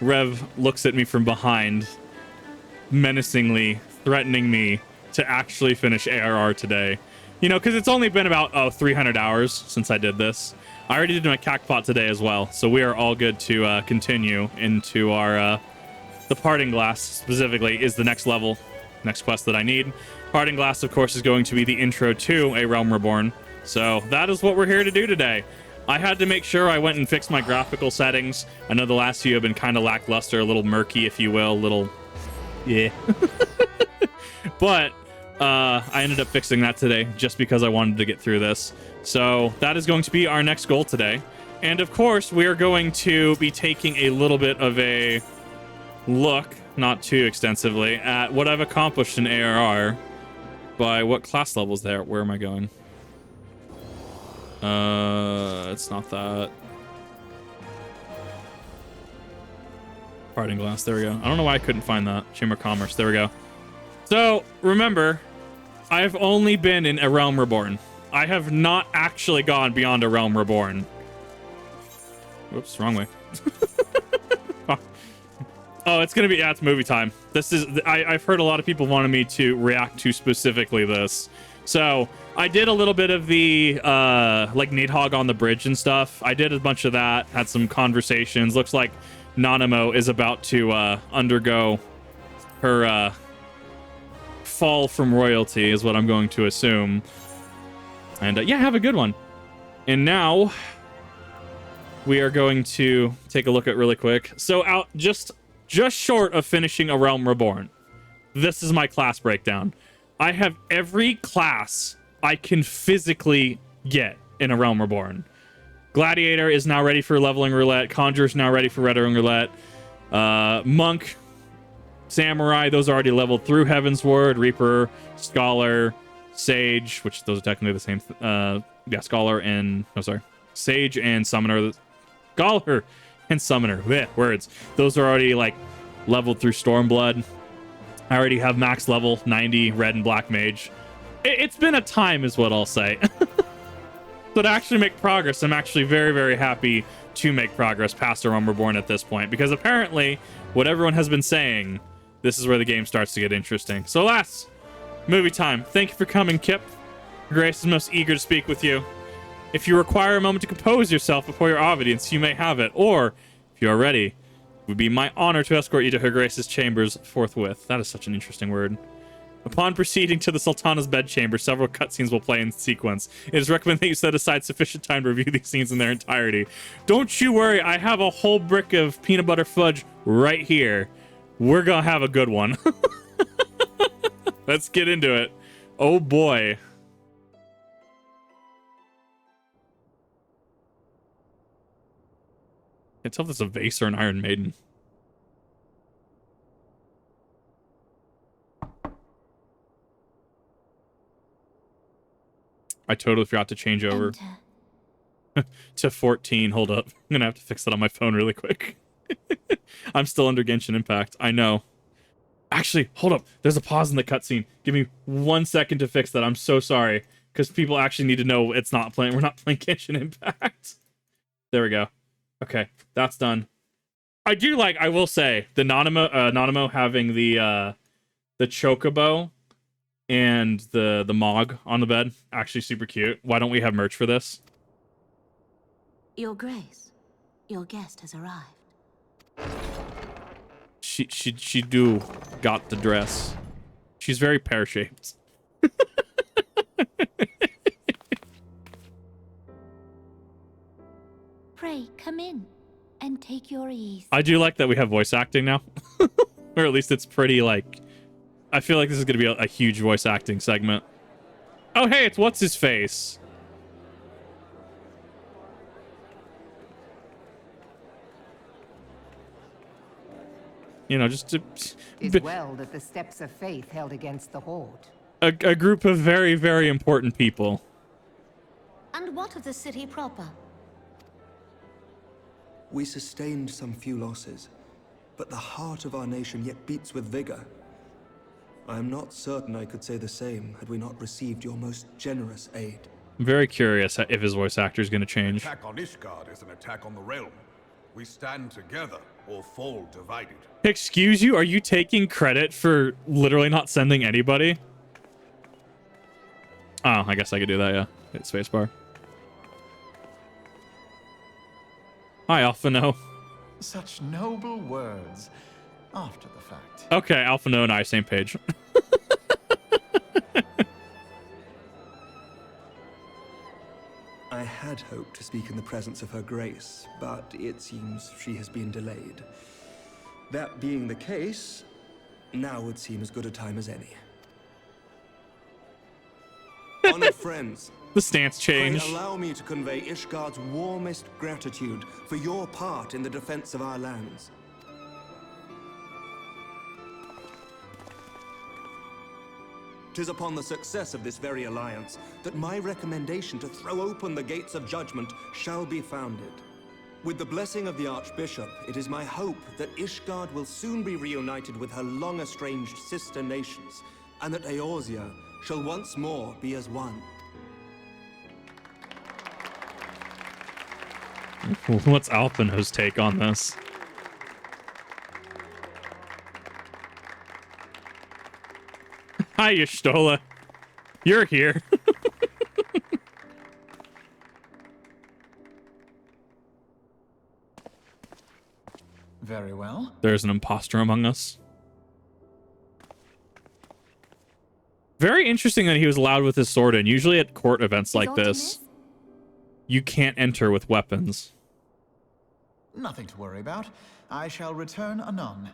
Rev looks at me from behind, menacingly threatening me to actually finish ARR today. You know, because it's only been about 300 hours since I did this. I already did my Cacpot today as well, so we are all good to continue into our the Parting Glass. Specifically is the next level, next quest that I need. Parting Glass, of course, is going to be the intro to A Realm Reborn. So that is what we're here to do today. I had to make sure I went and fixed my graphical settings. I know the last few have been kind of lackluster, a little murky, if you will, a little, yeah. But I ended up fixing that today just because I wanted to get through this. So that is going to be our next goal today. And of course, we are going to be taking a little bit of a look, not too extensively, at what I've accomplished in ARR. By what class level is there? Where am I going? It's not that. Parting Glass, there we go. I don't know why I couldn't find that. Chamber of Commerce, there we go. So, remember, I've only been in A Realm Reborn. I have not actually gone beyond A Realm Reborn. Whoops, wrong way. Oh, it's gonna be, yeah, it's movie time. This is, I've heard a lot of people wanted me to react to specifically this. So, I did a little bit of the, like, Nidhogg on the bridge and stuff. I did a bunch of that, had some conversations. Looks like Nanamo is about to undergo her fall from royalty, is what I'm going to assume. And yeah, have a good one. And now we are going to take a look at really quick. So out just short of finishing A Realm Reborn, this is my class breakdown. I have every class I can physically get in A Realm Reborn. Gladiator is now ready for leveling roulette. Conjurer is now ready for leveling roulette. Monk, Samurai, those are already leveled through Heavensward. Reaper, Scholar, Sage, which those are technically the same. Yeah, Scholar and Sage and Summoner. Scholar and Summoner. Blech, words. Those are already like leveled through Stormblood. I already have max level 90 Red and Black Mage. It's been a time, is what I'll say. So to actually make progress, I'm actually very, very happy to make progress past A Realm Reborn at this point, because apparently, what everyone has been saying, this is where the game starts to get interesting. So alas, movie time. Thank you for coming, Kip. Grace is most eager to speak with you. If you require a moment to compose yourself before your audience, you may have it. Or, if you are ready, it would be my honor to escort you to Her Grace's chambers forthwith. That is such an interesting word. Upon proceeding to the Sultana's bedchamber, several cutscenes will play in sequence. It is recommended that you set aside sufficient time to review these scenes in their entirety. Don't you worry, I have a whole brick of peanut butter fudge right here. We're gonna have a good one. Let's get into it. Oh boy. Can't tell if it's a vase or an Iron Maiden. I totally forgot to change over to 14. Hold up. I'm gonna have to fix that on my phone really quick. I'm still under Genshin Impact. I know. Actually, hold up. There's a pause in the cutscene. Give me 1 second to fix that. I'm so sorry. Because people actually need to know it's not playing. We're not playing Genshin Impact. There we go. Okay, that's done. I do like, I will say, the Nanamo having the Chocobo and the Mog on the bed. Actually super cute. Why don't we have merch for this? Your Grace, your guest has arrived. She do got the dress. She's very pear-shaped. Pray, come in and take your ease. I do like that we have voice acting now. Or at least it's pretty, like... I feel like this is going to be a huge voice acting segment. Oh, hey, it's What's-His-Face. You know, just to... It's well that the steps of faith held against the Horde. A group of very, very important people. And what of the city proper? We sustained some few losses, but the heart of our nation yet beats with vigor. I am not certain I could say the same had we not received your most generous aid. I'm very curious if his voice actor is going to change. Attack on Ishgard is an attack on the realm. We stand together. or fall divided. Excuse you? Are you taking credit for literally not sending anybody? Oh, I guess I could do that, yeah. Hit spacebar. Hi, Alphano. Such noble words after the fact. Okay, Alphano and I, same page. I had hoped to speak in the presence of her grace, but it seems she has been delayed. That being the case, now would seem as good a time as any. Honored friends, The stance pray change. allow me to convey Ishgard's warmest gratitude for your part in the defense of our lands. Tis upon the success of this very alliance that my recommendation to throw open the gates of judgment shall be founded. With the blessing of the Archbishop, it is my hope that Ishgard will soon be reunited with her long-estranged sister nations, and that Eorzea shall once more be as one. What's Alphano's take on this? Hi, Y'shtola. You're here. Very well. There's an imposter among us. Very interesting that he was allowed with his sword in. Usually at court events like this, you can't enter with weapons. Nothing to worry about. I shall return anon.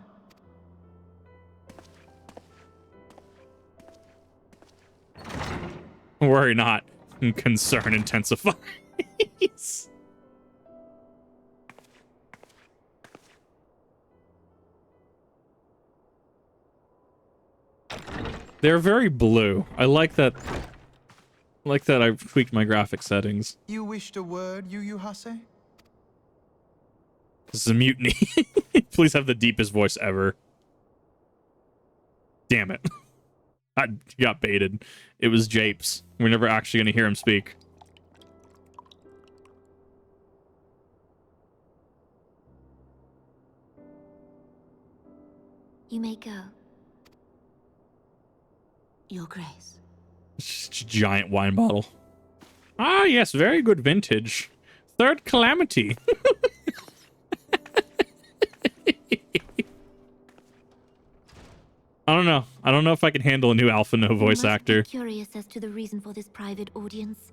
Worry not. Concern intensifies. They're very blue. I like that. I like that I've tweaked my graphic settings. You wished a word, Yu Hase? This is a mutiny. Please have the deepest voice ever. Damn it. I got baited. It was Japes. We're never actually going to hear him speak. You may go. Your Grace. Giant wine bottle. Ah, yes, very good vintage. Third Calamity. I don't know. I don't know if I can handle a new Alphano voice actor. Be curious as to the reason for this private audience.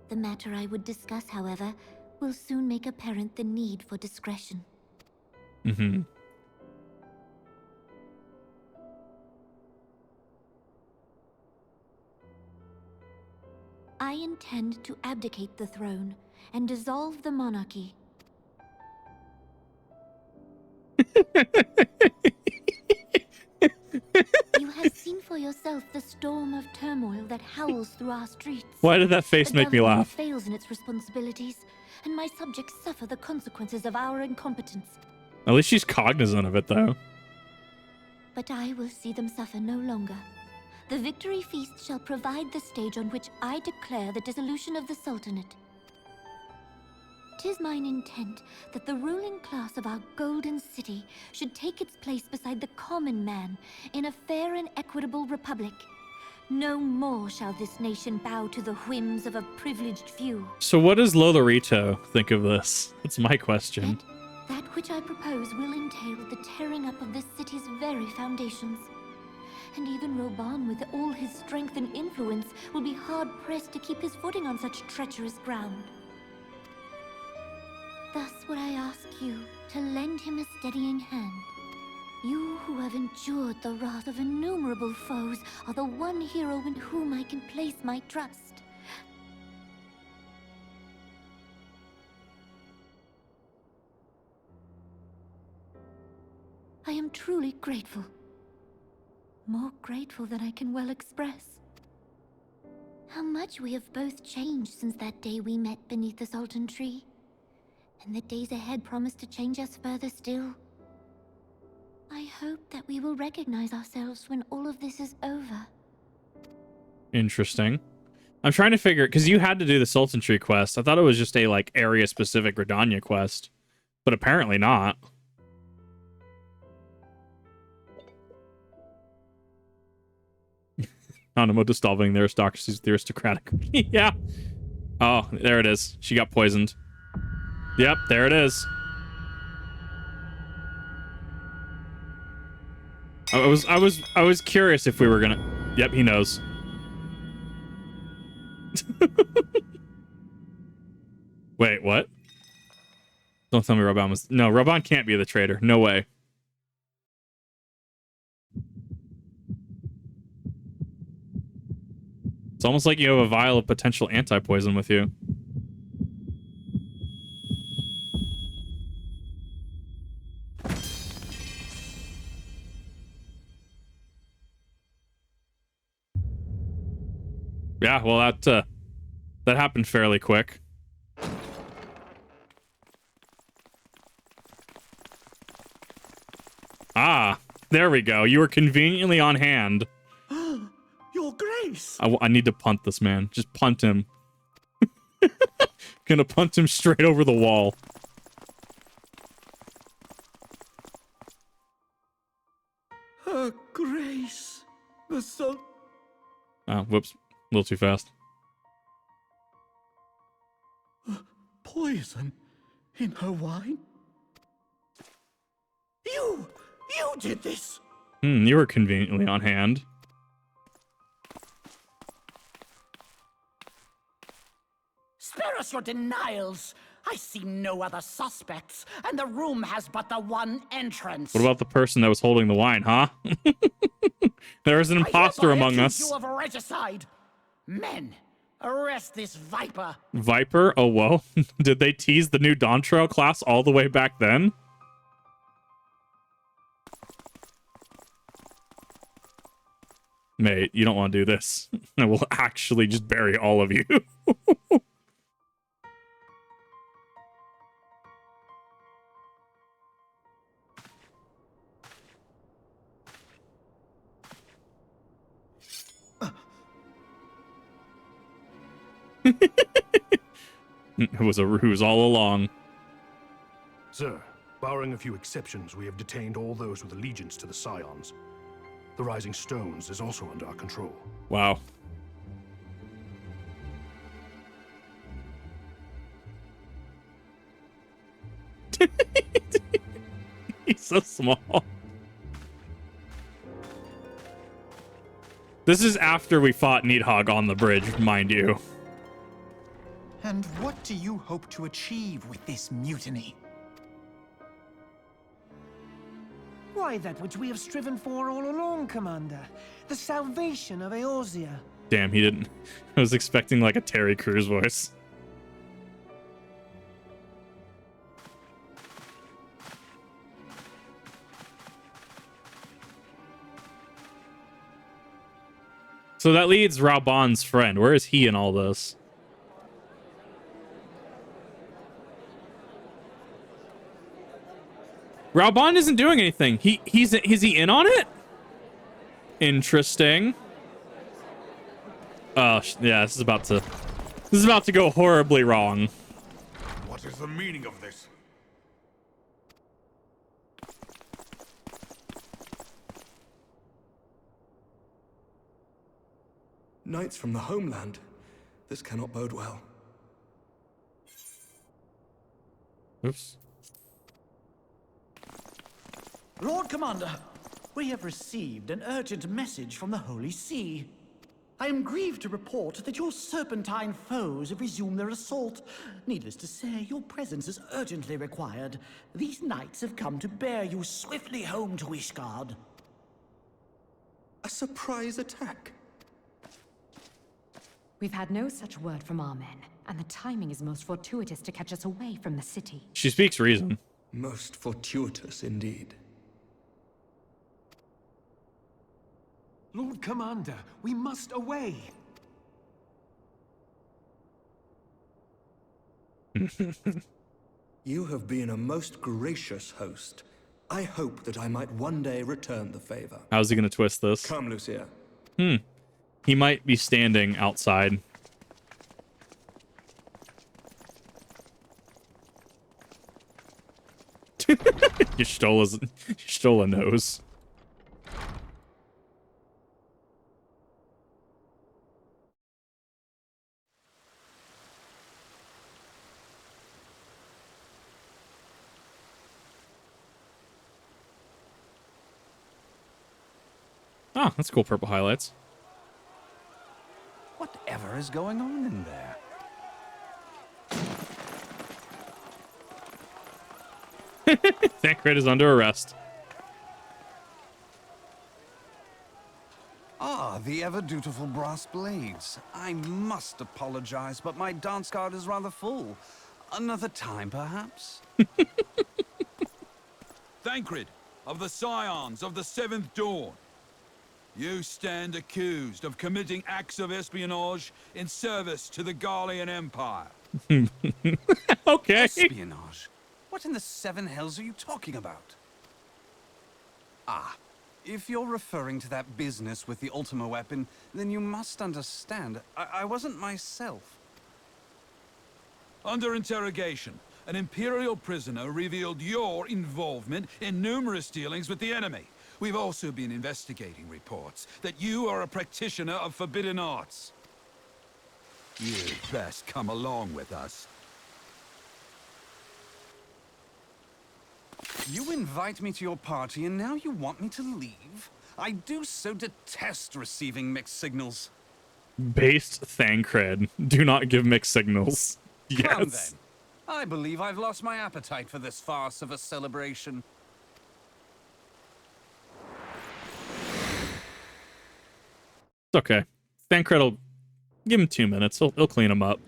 The matter I would discuss, however, will soon make apparent the need for discretion. Mm-hmm. I intend to abdicate the throne and dissolve the monarchy. You have seen for yourself the storm of turmoil that howls through our streets. Why did that face A make me government laugh? fails in its responsibilities, and my subjects suffer the consequences of our incompetence. At least she's cognizant of it, though. But I will see them suffer no longer. The victory feast shall provide the stage on which I declare the dissolution of the Sultanate. 'Tis mine intent that the ruling class of our golden city should take its place beside the common man in a fair and equitable republic. No more shall this nation bow to the whims of a privileged few. So what does Lolorito think of this? That's my question. That which I propose will entail the tearing up of this city's very foundations. And even Roban, with all his strength and influence, will be hard-pressed to keep his footing on such treacherous ground. Thus would I ask you to lend him a steadying hand. You who have endured the wrath of innumerable foes are the one hero in whom I can place my trust. I am truly grateful. More grateful than I can well express. How much we have both changed since that day we met beneath the Sultan tree. And the days ahead promise to change us further still. I hope that we will recognize ourselves when all of this is over. Interesting. I'm trying to figure, because you had to do the Sultan Tree quest. I thought it was just a, like, area-specific Gridania quest. But apparently not. dissolving the aristocracy's the aristocratic. Yeah. Oh, there it is. She got poisoned. Yep, there it is. I was curious if we were gonna. Yep, he knows. Wait, what? Don't tell me Raban was. No, Raban can't be the traitor. No way. It's almost like you have a vial of potential anti-poison with you. Yeah, well, that happened fairly quick. Ah, there we go. You were conveniently on hand. Your Grace! I need to punt this man. Just punt him. Gonna punt him straight over the wall. Her Grace, the sun. Oh, whoops. A little too fast. Poison in her wine? You did this! You were conveniently on hand. Spare us your denials! I see no other suspects, and the room has but the one entrance. What about the person that was holding the wine, huh? There is an imposter among us. You of regicide. Men, arrest this viper. Viper? Oh, whoa. Did they tease the new Dawn Trail class all the way back then? Mate, you don't want to do this. I will actually just bury all of you. It was a ruse all along. Sir, barring a few exceptions, we have detained all those with allegiance to the Scions. The Rising Stones is also under our control. Wow. He's so small. This is after we fought Needhog on the bridge, mind you. And what do you hope to achieve with this mutiny? Why, that which we have striven for all along, Commander. The salvation of Eorzea. Damn, he didn't. I was expecting like a Terry Crews voice. So that leads Raban's friend. Where is he in all this? Raban isn't doing anything. Is he in on it? Interesting. Oh yeah, this is about to go horribly wrong. What is the meaning of this? Knights from the homeland. This cannot bode well. Oops. Lord Commander, we have received an urgent message from the Holy See. I am grieved to report that your serpentine foes have resumed their assault. Needless to say, your presence is urgently required. These knights have come to bear you swiftly home to Ishgard. A surprise attack? We've had no such word from our men, and the timing is most fortuitous to catch us away from the city. She speaks reason. Most fortuitous indeed. Lord Commander, we must away. You have been a most gracious host. I hope that I might one day return the favor. How's he gonna twist this? Come, Lucia. He might be standing outside. You stole a nose. Oh, that's cool. Purple highlights. Whatever is going on in there? Thancred is under arrest. Ah, the ever-dutiful brass blades. I must apologize, but my dance card is rather full. Another time, perhaps? Thancred, of the Scions of the Seventh Dawn. You stand accused of committing acts of espionage in service to the Garlean Empire. Okay. Espionage? What in the seven hells are you talking about? Ah, if you're referring to that business with the Ultima weapon, then you must understand, I wasn't myself. Under interrogation, an Imperial prisoner revealed your involvement in numerous dealings with the enemy. We've also been investigating reports that you are a practitioner of forbidden arts. You'd best come along with us. You invite me to your party and now you want me to leave? I do so detest receiving mixed signals. Based Thancred. Do not give mixed signals. Come Yes. then. I believe I've lost my appetite for this farce of a celebration. It's okay. Thancred will give him 2 minutes. He'll clean him up.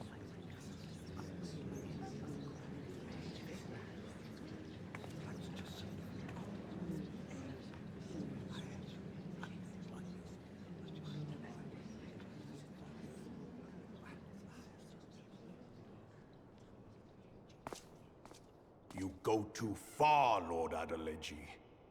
You go too far, Lord Adeleji.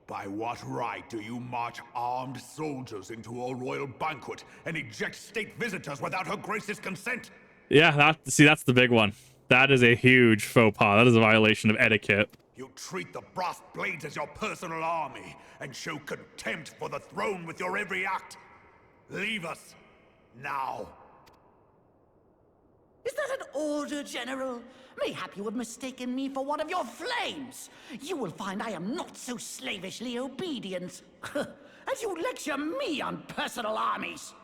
By what right do you march armed soldiers into a royal banquet and eject state visitors without her grace's consent? Yeah, that's the big one. That is a huge faux pas. That is a violation of etiquette. You treat the brass blades as your personal army and show contempt for the throne with your every act. Leave us now. Is that an order, General? Mayhap you have mistaken me for one of your flames. You will find I am not so slavishly obedient. As you lecture me on personal armies.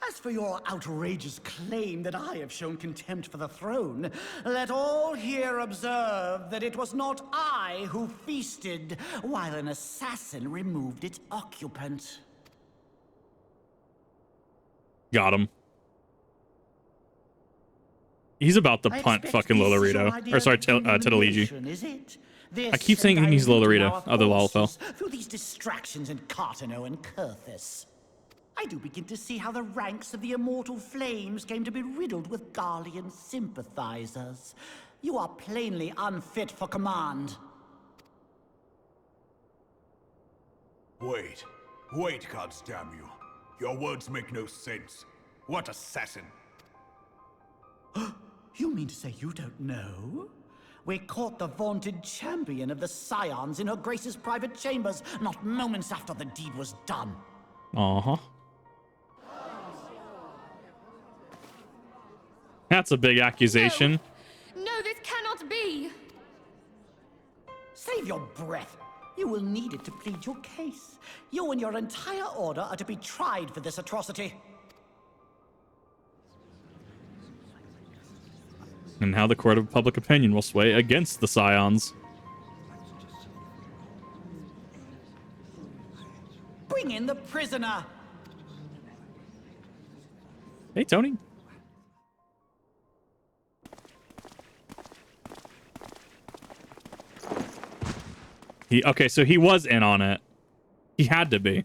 As for your outrageous claim that I have shown contempt for the throne, let all here observe that it was not I who feasted, while an assassin removed its occupant. Got him. He's about to punt fucking Lolorito. Or sorry, Tedaligi. Is it? I keep saying he's Lolorito. Other Lalfell. Through these distractions in Cartano and Kurthus. I do begin to see how the ranks of the Immortal Flames came to be riddled with Garlean sympathizers. You are plainly unfit for command. Wait, goddamn you. Your words make no sense. What assassin? You mean to say you don't know? We caught the vaunted champion of the Scions in her Grace's private chambers, not moments after the deed was done. Uh-huh. That's a big accusation. No, this cannot be! Save your breath. You will need it to plead your case. You and your entire order are to be tried for this atrocity. And how the court of public opinion will sway against the Scions. Bring in the prisoner. Hey, Tony. Okay, so he was in on it. He had to be.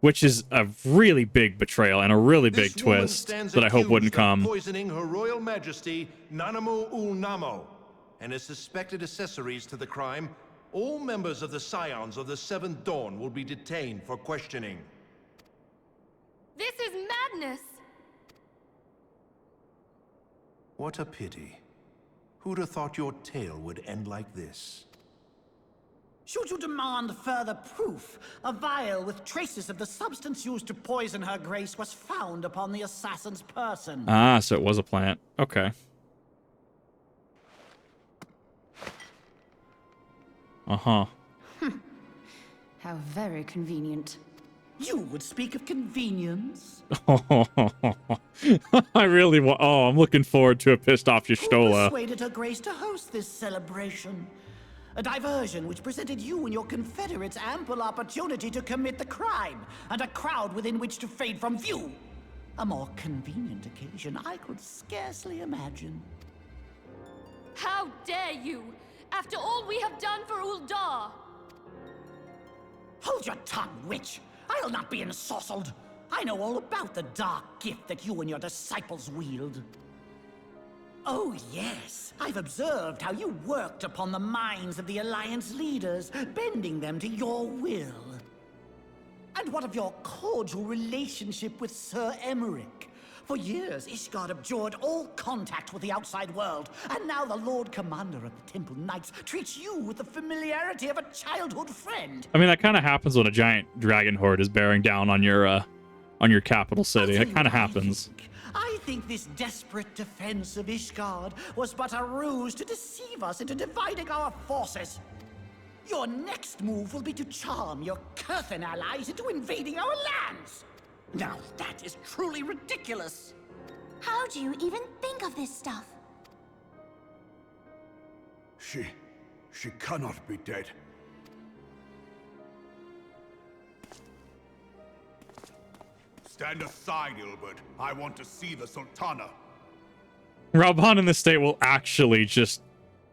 Which is a really big betrayal and a really big twist that I hope wouldn't come. Poisoning Her Royal Majesty Nanamu Ul'Namo and his suspected accessories to the crime. All members of the Scions of the Seventh Dawn will be detained for questioning. This is madness! What a pity. Who'd have thought your tale would end like this? Should you demand further proof, a vial with traces of the substance used to poison her grace was found upon the assassin's person. Ah, so it was a plant. Okay. How very convenient. You would speak of convenience. I really want. Oh, I'm looking forward to a pissed off Who Y'shtola. persuaded Her Grace to host this celebration? A diversion which presented you and your confederates ample opportunity to commit the crime, and a crowd within which to fade from view. A more convenient occasion I could scarcely imagine. How dare you! After all we have done for Ul'dah! Hold your tongue, witch! I'll not be ensorcelled! I know all about the dark gift that you and your disciples wield. Oh, yes. I've observed how you worked upon the minds of the Alliance leaders, bending them to your will. And what of your cordial relationship with Sir Emmerich? For years, Ishgard abjured all contact with the outside world, and now the Lord Commander of the Temple Knights treats you with the familiarity of a childhood friend. I mean, that kind of happens when a giant dragon horde is bearing down on your capital city. It kind of happens. I think this desperate defense of Ishgard was but a ruse to deceive us into dividing our forces. Your next move will be to charm your Kurthan allies into invading our lands. Now that is truly ridiculous. How do you even think of this stuff? She cannot be dead. Stand aside, Ilbert. I want to see the Sultana. Raban in this state will actually just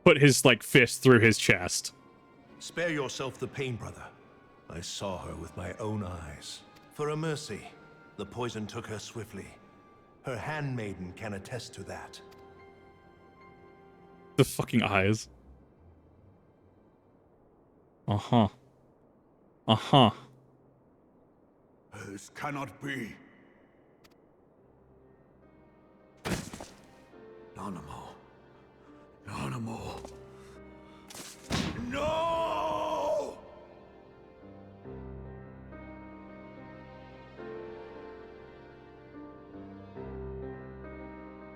put his fist through his chest. Spare yourself the pain, brother. I saw her with my own eyes. For a mercy, the poison took her swiftly. Her handmaiden can attest to that. The fucking eyes. Uh-huh. Uh-huh. This cannot be. Nanamo. Nanamo. No!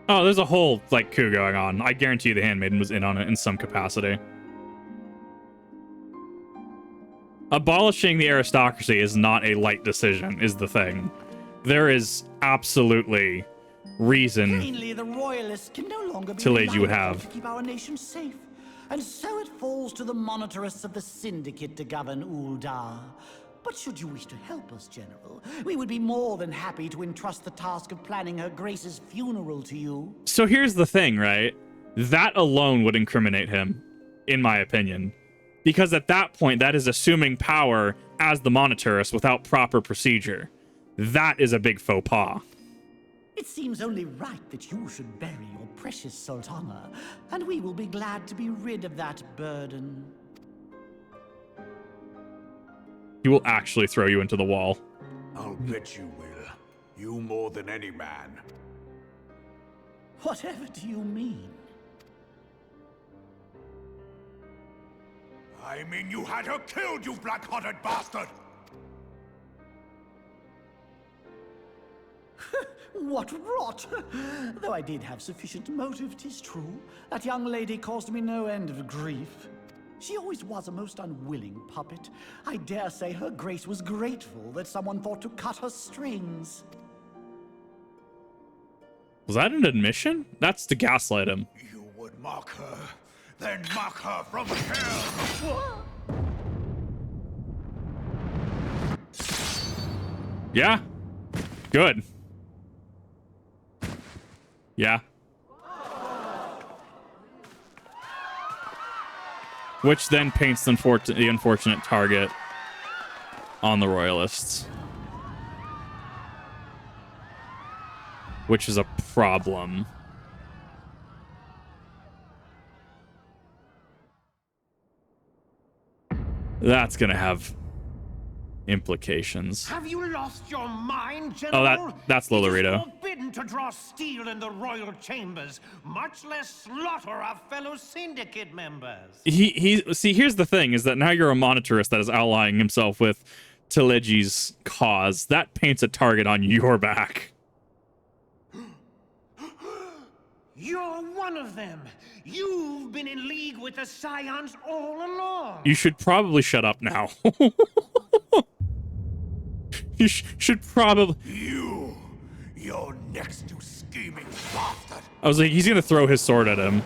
Oh, there's a whole coup going on. I guarantee you the handmaiden was in on it in some capacity. Abolishing the aristocracy is not a light decision, is the thing. There is absolutely reason Plainly, the royalists can no longer be Tillage you would relied upon have. to keep our nation safe. And so it falls to the monitorists of the Syndicate to govern Ul'dah. But should you wish to help us, General, we would be more than happy to entrust the task of planning Her Grace's funeral to you. So here's the thing, right? That alone would incriminate him, in my opinion. Because at that point, that is assuming power as the monetarist without proper procedure. That is a big faux pas. It seems only right that you should bury your precious Sultana, and we will be glad to be rid of that burden. He will actually throw you into the wall. I'll bet you will. You more than any man. Whatever do you mean? I mean you had her killed, you black-hearted bastard! What rot! Though I did have sufficient motive, 'tis true. That young lady caused me no end of grief. She always was a most unwilling puppet. I dare say Her Grace was grateful that someone thought to cut her strings. Was that an admission? That's to gaslight him. You would mock her, then mock her from hell! Yeah. Good. Yeah. Which then paints the unfortunate target on the royalists. Which is a problem. That's gonna have implications. Have you lost your mind, General? Oh, that's Lolorito. It is forbidden to draw steel in the royal chambers, much less slaughter our fellow syndicate members. See, here's the thing, is that now you're a monetarist that is allying himself with Telegi's cause. That paints a target on your back. You're one of them. You've been in league with the Scions all along. You should probably shut up now. You should probably... You're next, you scheming bastard. I was like, he's gonna throw his sword at him.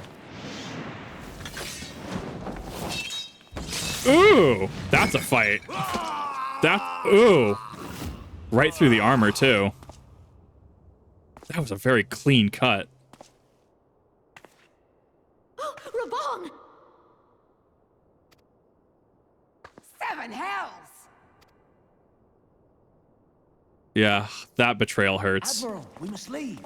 Ooh, that's a fight. Ooh. Right through the armor, too. That was a very clean cut. Oh, Raban! 7 hells! Yeah, that betrayal hurts. Admiral, we must leave.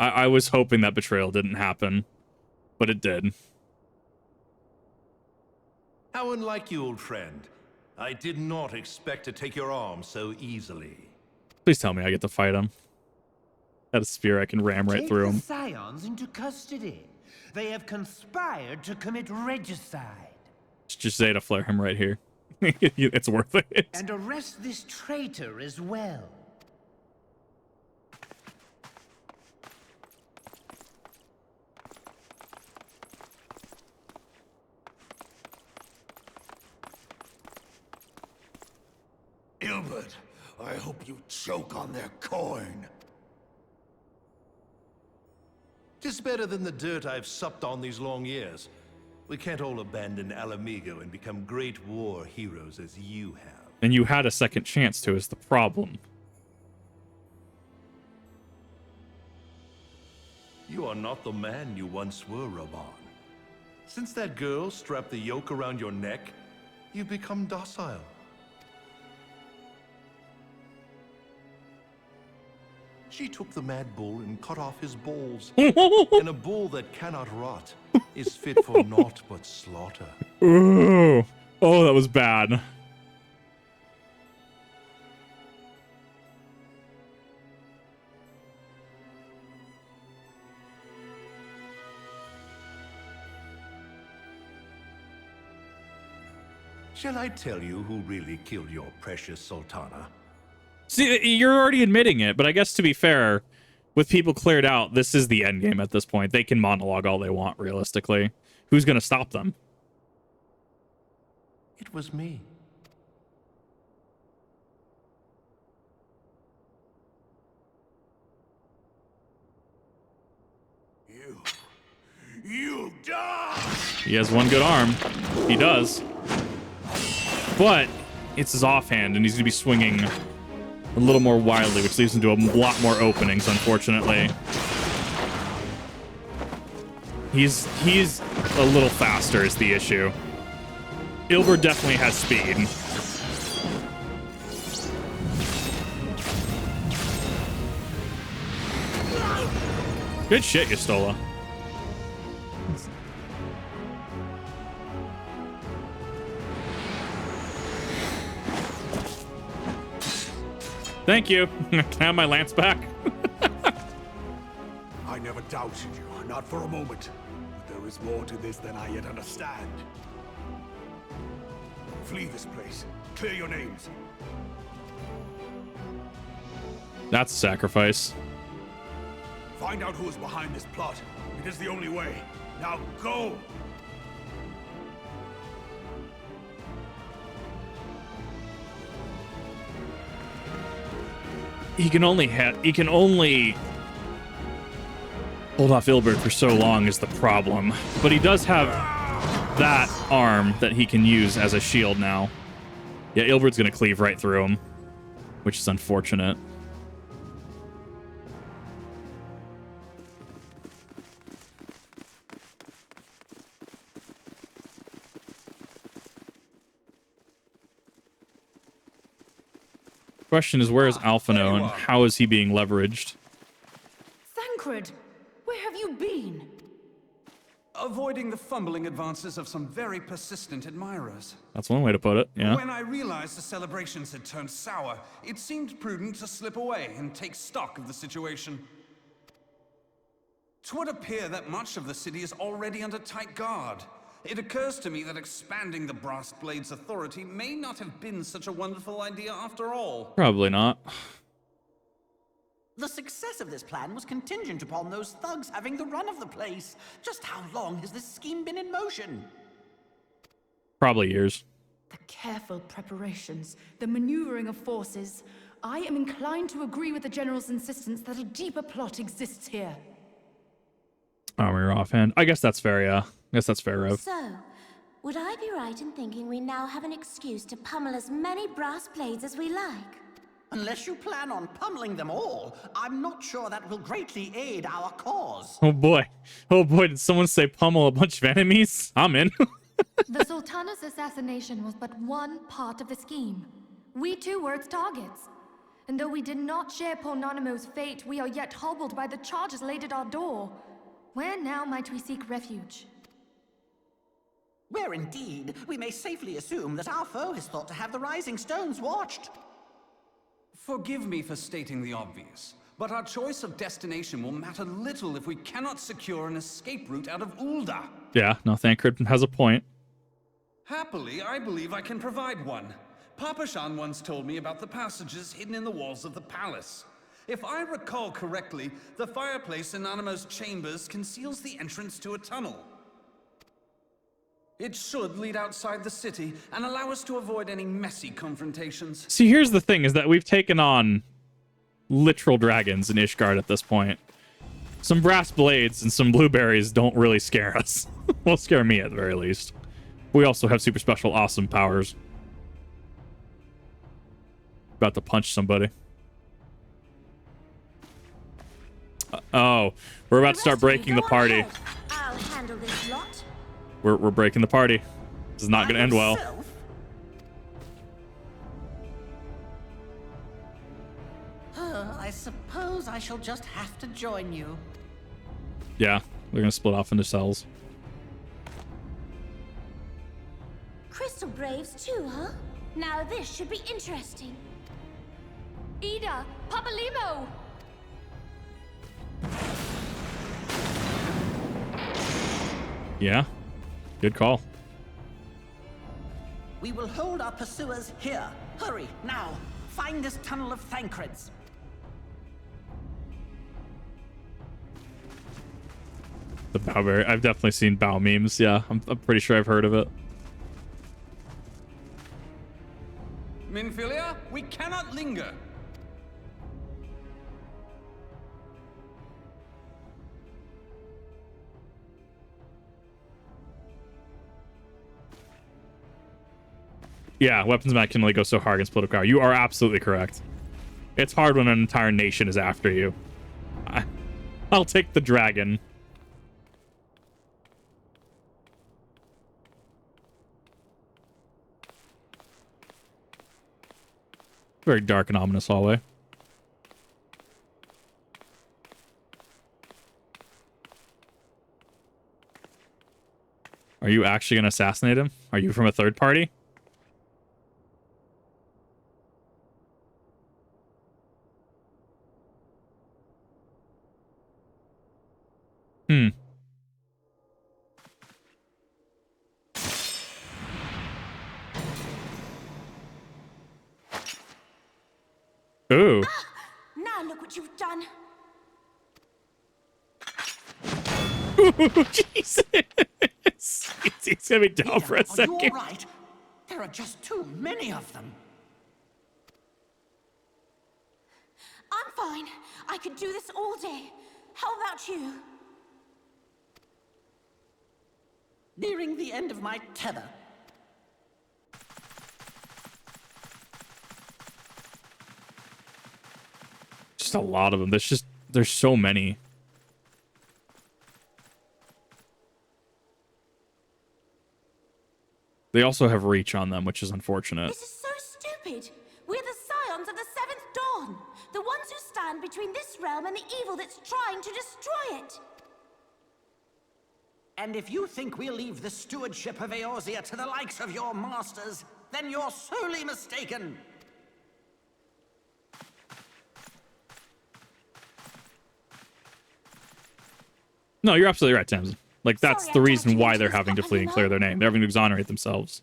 I was hoping that betrayal didn't happen, but it did. How unlike you, old friend. I did not expect to take your arm so easily. Please tell me I get to fight him. Got a spear I can ram right through him. Take the Scions into custody. They have conspired to commit regicide. Just Zeta flare him right here. It's worth it. And arrest this traitor as well. Ilbert, I hope you choke on their coin. 'Tis better than the dirt I've supped on these long years. We can't all abandon Alamigo and become great war heroes as you have. And you had a second chance to, is the problem. You are not the man you once were, Raban. Since that girl strapped the yoke around your neck, you've become docile. She took the mad bull and cut off his balls. And a bull that cannot rot is fit for naught but slaughter. Ooh. Oh, that was bad. Shall I tell you who really killed your precious Sultana? See, you're already admitting it, but I guess to be fair, with people cleared out, this is the end game at this point. They can monologue all they want, realistically. Who's going to stop them? It was me. You die! He has one good arm. He does. But it's his offhand, and he's going to be swinging a little more wildly, which leaves him to a lot more openings, unfortunately. He's a little faster is the issue. Ilbert definitely has speed. Good shit, Yustola. Thank you. Can I have my lance back? I never doubted you, not for a moment. But there is more to this than I yet understand. Flee this place. Clear your names. That's a sacrifice. Find out who is behind this plot. It is the only way. Now go! He can only hold off Ilbert for so long is the problem. But he does have that arm that he can use as a shield now. Yeah, Ilbert's gonna cleave right through him, which is unfortunate. Question is, where is Alphino and how is he being leveraged? Thancred, where have you been? Avoiding the fumbling advances of some very persistent admirers. That's one way to put it, yeah. When I realized the celebrations had turned sour, it seemed prudent to slip away and take stock of the situation. 'Twould appear that much of the city is already under tight guard. It occurs to me that expanding the Brass Blade's authority may not have been such a wonderful idea after all. Probably not. The success of this plan was contingent upon those thugs having the run of the place. Just how long has this scheme been in motion? Probably years. The careful preparations, the maneuvering of forces. I am inclined to agree with the General's insistence that a deeper plot exists here. Oh, we're offhand. I guess that's fair, yeah. I guess that's fair, Rev. So, would I be right in thinking we now have an excuse to pummel as many brass blades as we like? Unless you plan on pummeling them all, I'm not sure that will greatly aid our cause. Oh boy. Oh boy, did someone say pummel a bunch of enemies? I'm in. The Sultana's assassination was but one part of the scheme. We too were its targets. And though we did not share poor Nanamo's fate, we are yet hobbled by the charges laid at our door. Where now might we seek refuge? Where indeed, we may safely assume that our foe has thought to have the Rising Stones watched. Forgive me for stating the obvious, but our choice of destination will matter little if we cannot secure an escape route out of Ul'dah. Yeah, no, Thancred has a point. Happily, I believe I can provide one. Papa Shan once told me about the passages hidden in the walls of the palace. If I recall correctly, the fireplace in Nanamo's chambers conceals the entrance to a tunnel. It should lead outside the city and allow us to avoid any messy confrontations. See, here's the thing, is that we've taken on literal dragons in Ishgard at this point. Some brass blades and some blueberries don't really scare us. Well, scare me at the very least. We also have super special awesome powers. About to punch somebody. Oh, we're about to start breaking the party. I'll handle this lot. We're breaking the party. This is not going to end well. I suppose I shall just have to join you. Yeah, they're going to split off into cells. Crystal Braves too, huh? Now this should be interesting. Ida! Papalimo! Yeah, good call. We will hold our pursuers here. Hurry, now. Find this tunnel of Thancred's. The Bowberry. I've definitely seen Bow memes. Yeah, I'm pretty sure I've heard of it. Minfilia, we cannot linger. Yeah, weapons mag can only go so hard against political power. You are absolutely correct. It's hard when an entire nation is after you. I'll take the dragon. Very dark and ominous hallway. Are you actually going to assassinate him? Are you from a third party? Hmm. Ooh. Now look what you've done. Ooh, Jesus. He's gonna be down for a second. Are you all right? There are just too many of them. I'm fine. I could do this all day. How about you? Nearing the end of my tether. Just a lot of them. There's so many. They also have reach on them, which is unfortunate. This is so stupid. We're the scions of the Seventh Dawn. The ones who stand between this realm and the evil that's trying to destroy it. And if you think we'll leave the stewardship of Eorzea to the likes of your masters, then you're sorely mistaken. No, you're absolutely right, Tamsin. Like, that's the reason why they're having to flee and clear their name. They're having to exonerate themselves.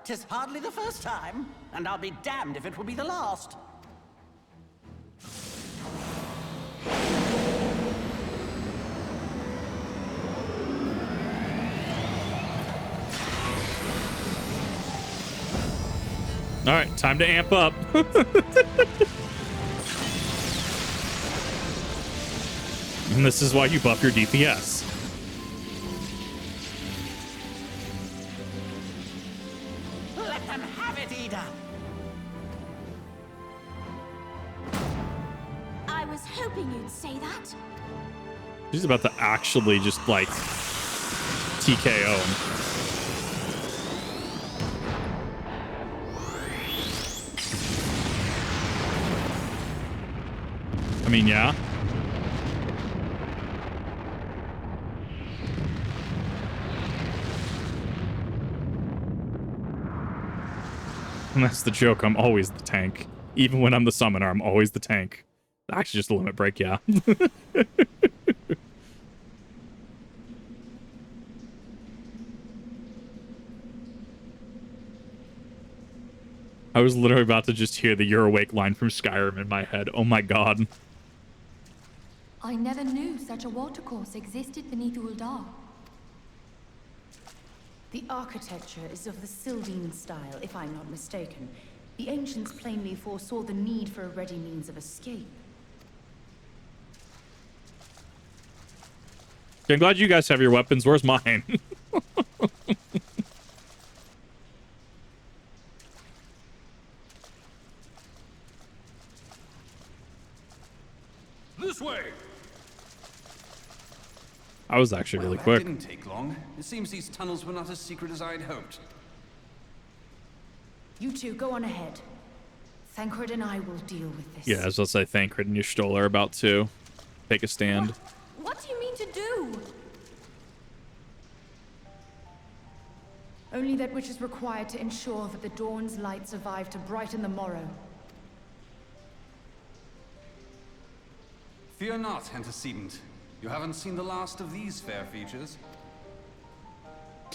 'Tis hardly the first time, and I'll be damned if it will be the last. All right, time to amp up. And this is why you buff your DPS. Let them have it, Ul'dah! I was hoping you'd say that. She's about to actually just like TKO him. I mean, yeah. And that's the joke. I'm always the tank. Even when I'm the summoner, I'm always the tank. Actually, just a limit break, yeah. I was literally about to just hear the "You're awake" line from Skyrim in my head. Oh my god. I never knew such a watercourse existed beneath Ul'dah. The architecture is of the Sylvan style, if I'm not mistaken. The ancients plainly foresaw the need for a ready means of escape. I'm glad you guys have your weapons. Where's mine? This way. I was actually really That quick. didn't take long. It seems these tunnels were not as secret as I'd hoped. You two go on ahead. Thancred and I will deal with this. Yeah, as I'll say, Thancred and Y'shtola are about to take a stand. What do you mean to do? Only that which is required to ensure that the dawn's light survive to brighten the morrow. Fear not, antecedent. You haven't seen the last of these fair features.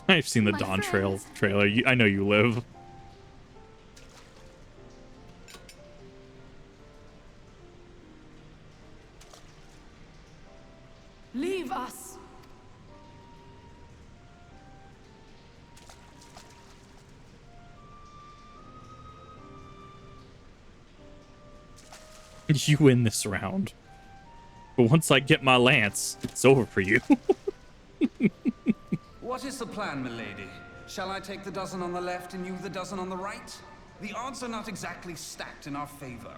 I've seen the My Dawn friends. trailer. I know you live. Leave us! You win this round. But once I get my lance, it's over for you. What is the plan, milady? Shall I take the dozen on the left and you the dozen on the right? The odds are not exactly stacked in our favor.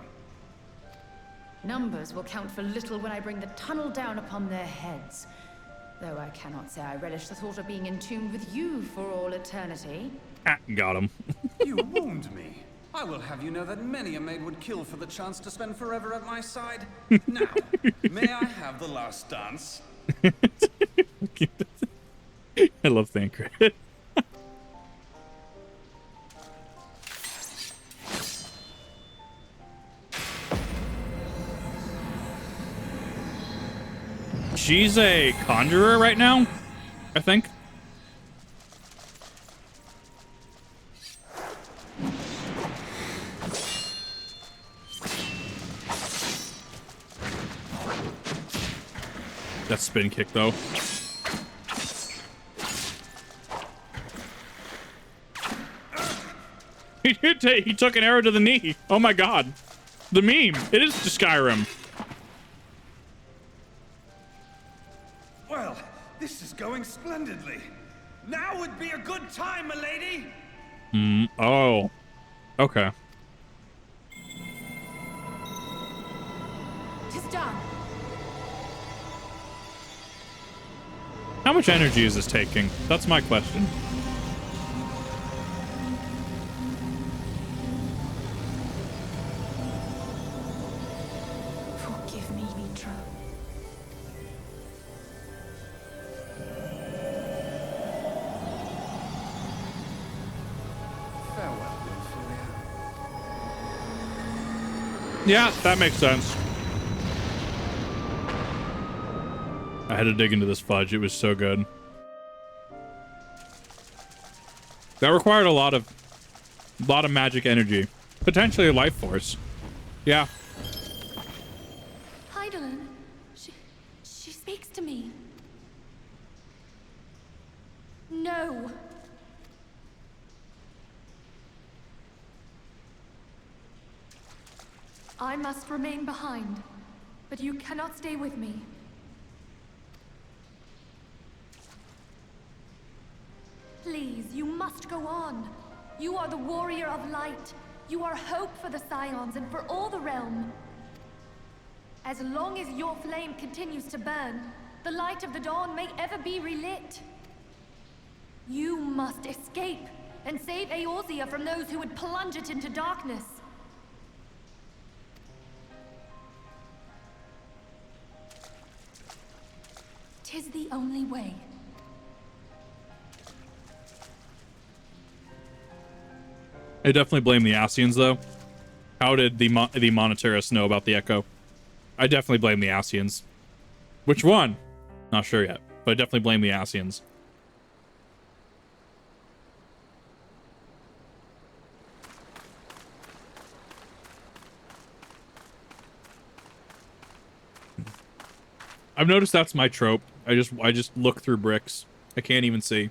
Numbers will count for little when I bring the tunnel down upon their heads. Though I cannot say I relish the thought of being entombed with you for all eternity. Ah, got him. You wound me. I will have you know that many a maid would kill for the chance to spend forever at my side. Now, may I have the last dance? I love Thancred. She's a conjurer right now, I think. That spin kick, though. He took an arrow to the knee. Oh my god. The meme. It is to Skyrim. Well, this is going splendidly. Now would be a good time, milady. Oh. Okay. Tis done. How much energy is this taking? That's my question. Forgive me, Mitra. Farewell, Ophelia. Yeah, that makes sense. I had to dig into this fudge. It was so good. That required a lot of magic energy. Potentially a life force. Yeah. Heidelin, she speaks to me. No. I must remain behind, but you cannot stay with me. Please, you must go on. You are the warrior of light. You are hope for the Scions and for all the realm. As long as your flame continues to burn, the light of the dawn may ever be relit. You must escape and save Eorzea from those who would plunge it into darkness. Tis the only way. I definitely blame the Ascians, though. How did the Monetaris know about the Echo? I definitely blame the Ascians. Which one? Not sure yet, but I definitely blame the Ascians. I've noticed that's my trope. I just look through bricks. I can't even see.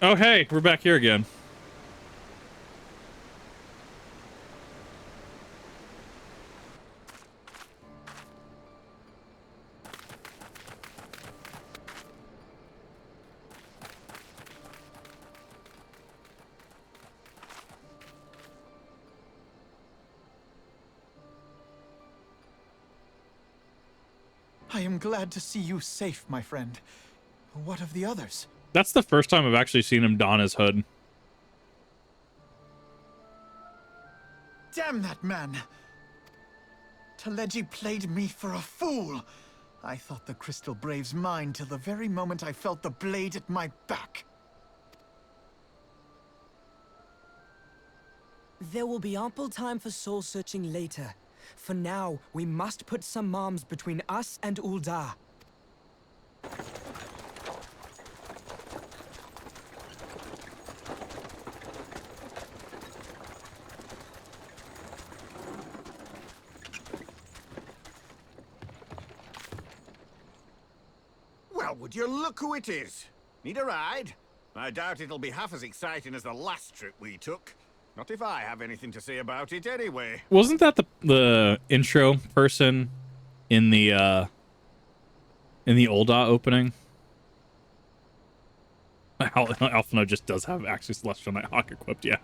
Oh, hey, we're back here again. I am glad to see you safe, my friend. What of the others? That's the first time I've actually seen him don his hood. Damn that man! Taleji played me for a fool! I thought the Crystal Brave's mine till the very moment I felt the blade at my back. There will be ample time for soul-searching later. For now, we must put some arms between us and Ul'dah. Well, would you look who it is? Need a ride? I doubt it'll be half as exciting as the last trip we took. Not if I have anything to say about it anyway. Wasn't that the intro person in the Ul'dah opening? Alphino just does have actually Celestial Nighthawk equipped, yeah.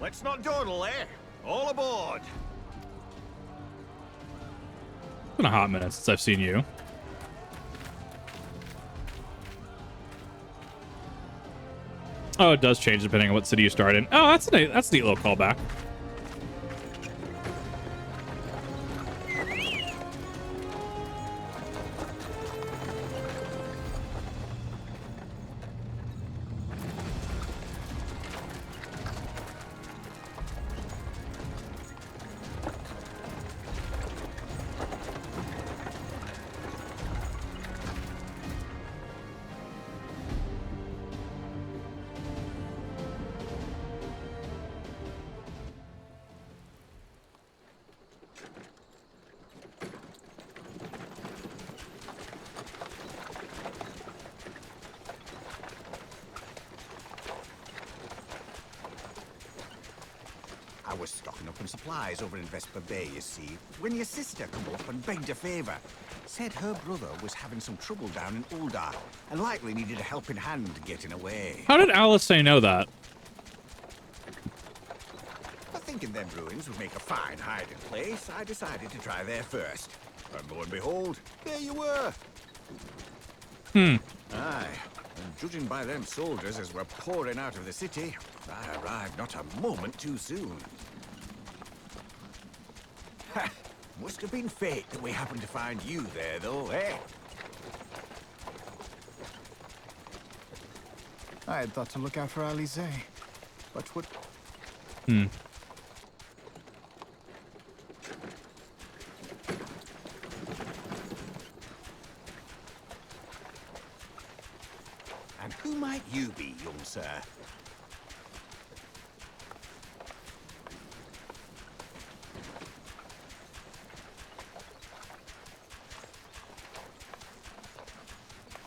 Let's not dawdle, eh? All aboard! It's been a hot minute since I've seen you. Oh, it does change depending on what city you start in. Oh, that's a neat little callback. I was stocking up on supplies over in Vesper Bay, you see, when your sister come up and begged a favor. Said her brother was having some trouble down in Ul'dah, and likely needed a helping hand getting away. How did Alice say know that? But thinking them ruins would make a fine hiding place, I decided to try there first. And lo and behold, there you were. Hmm. Aye, and judging by them soldiers as we're pouring out of the city, I arrived not a moment too soon. Ha! Must have been fate that we happened to find you there, though, eh? I had thought to look out for Alize, but what... Hmm. And who might you be, young sir?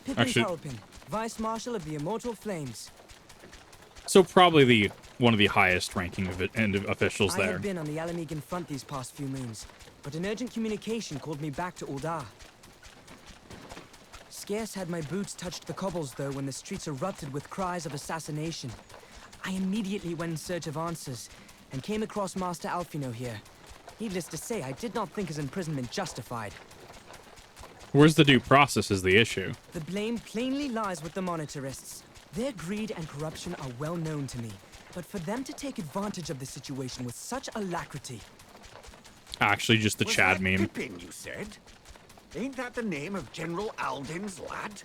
Pippin Actually- Terrapin, Vice Marshal of the Immortal Flames. So probably one of the highest ranking officials I there. had been on the Alamegan front these past few moons, but an urgent communication called me back to Ul'dah. Scarce had my boots touched the cobbles, though, when the streets erupted with cries of assassination. I immediately went in search of answers, and came across Master Alphino here. Needless to say, I did not think his imprisonment justified. Where's the due process is the issue. The blame plainly lies with the Monitarists. Their greed and corruption are well known to me, but for them to take advantage of the situation with such alacrity... Actually, just the Was Chad that meme. Pippin, you said? Ain't that the name of General Alden's lad?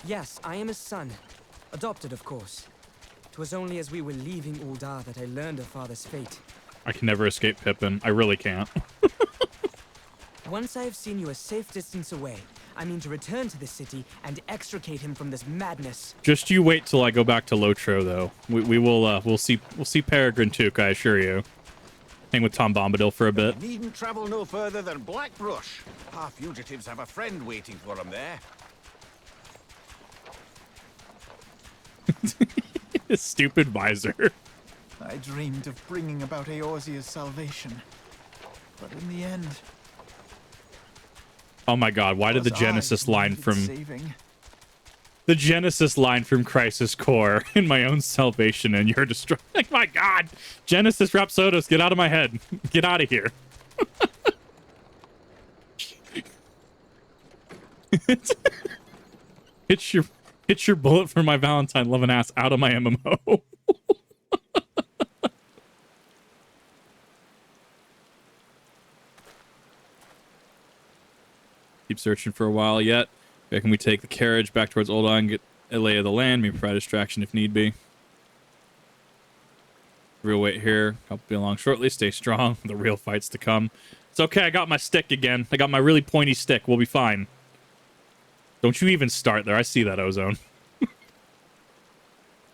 Yes, I am his son. Adopted, of course. It was only as we were leaving Ul'dah that I learned of father's fate. I can never escape Pippin. I really can't. Once I have seen you a safe distance away, I mean to return to the city and extricate him from this madness. Just you wait till I go back to Lotro, though. We'll see Peregrine Took, I assure you. Hang with Tom Bombadil for a bit. Needn't travel no further than Blackbrush. Our fugitives have a friend waiting for them there. Stupid visor. I dreamed of bringing about Eorzea's salvation, but in the end... Oh my god, why did the was I Genesis who line needed from... saving. The Genesis line from Crisis Core in my own salvation and you're destroyed. Like, my god! Genesis Rhapsodos, get out of my head. Get out of here. Hit your bullet for my Valentine loving ass out of my MMO. Keep searching for a while yet. Can we take the carriage back towards Ul'dah and get a lay of the land? Maybe provide distraction if need be. Real wait here. I'll be along shortly. Stay strong. The real fight's to come. It's okay. I got my stick again. I got my really pointy stick. We'll be fine. Don't you even start there. I see that, Ozone.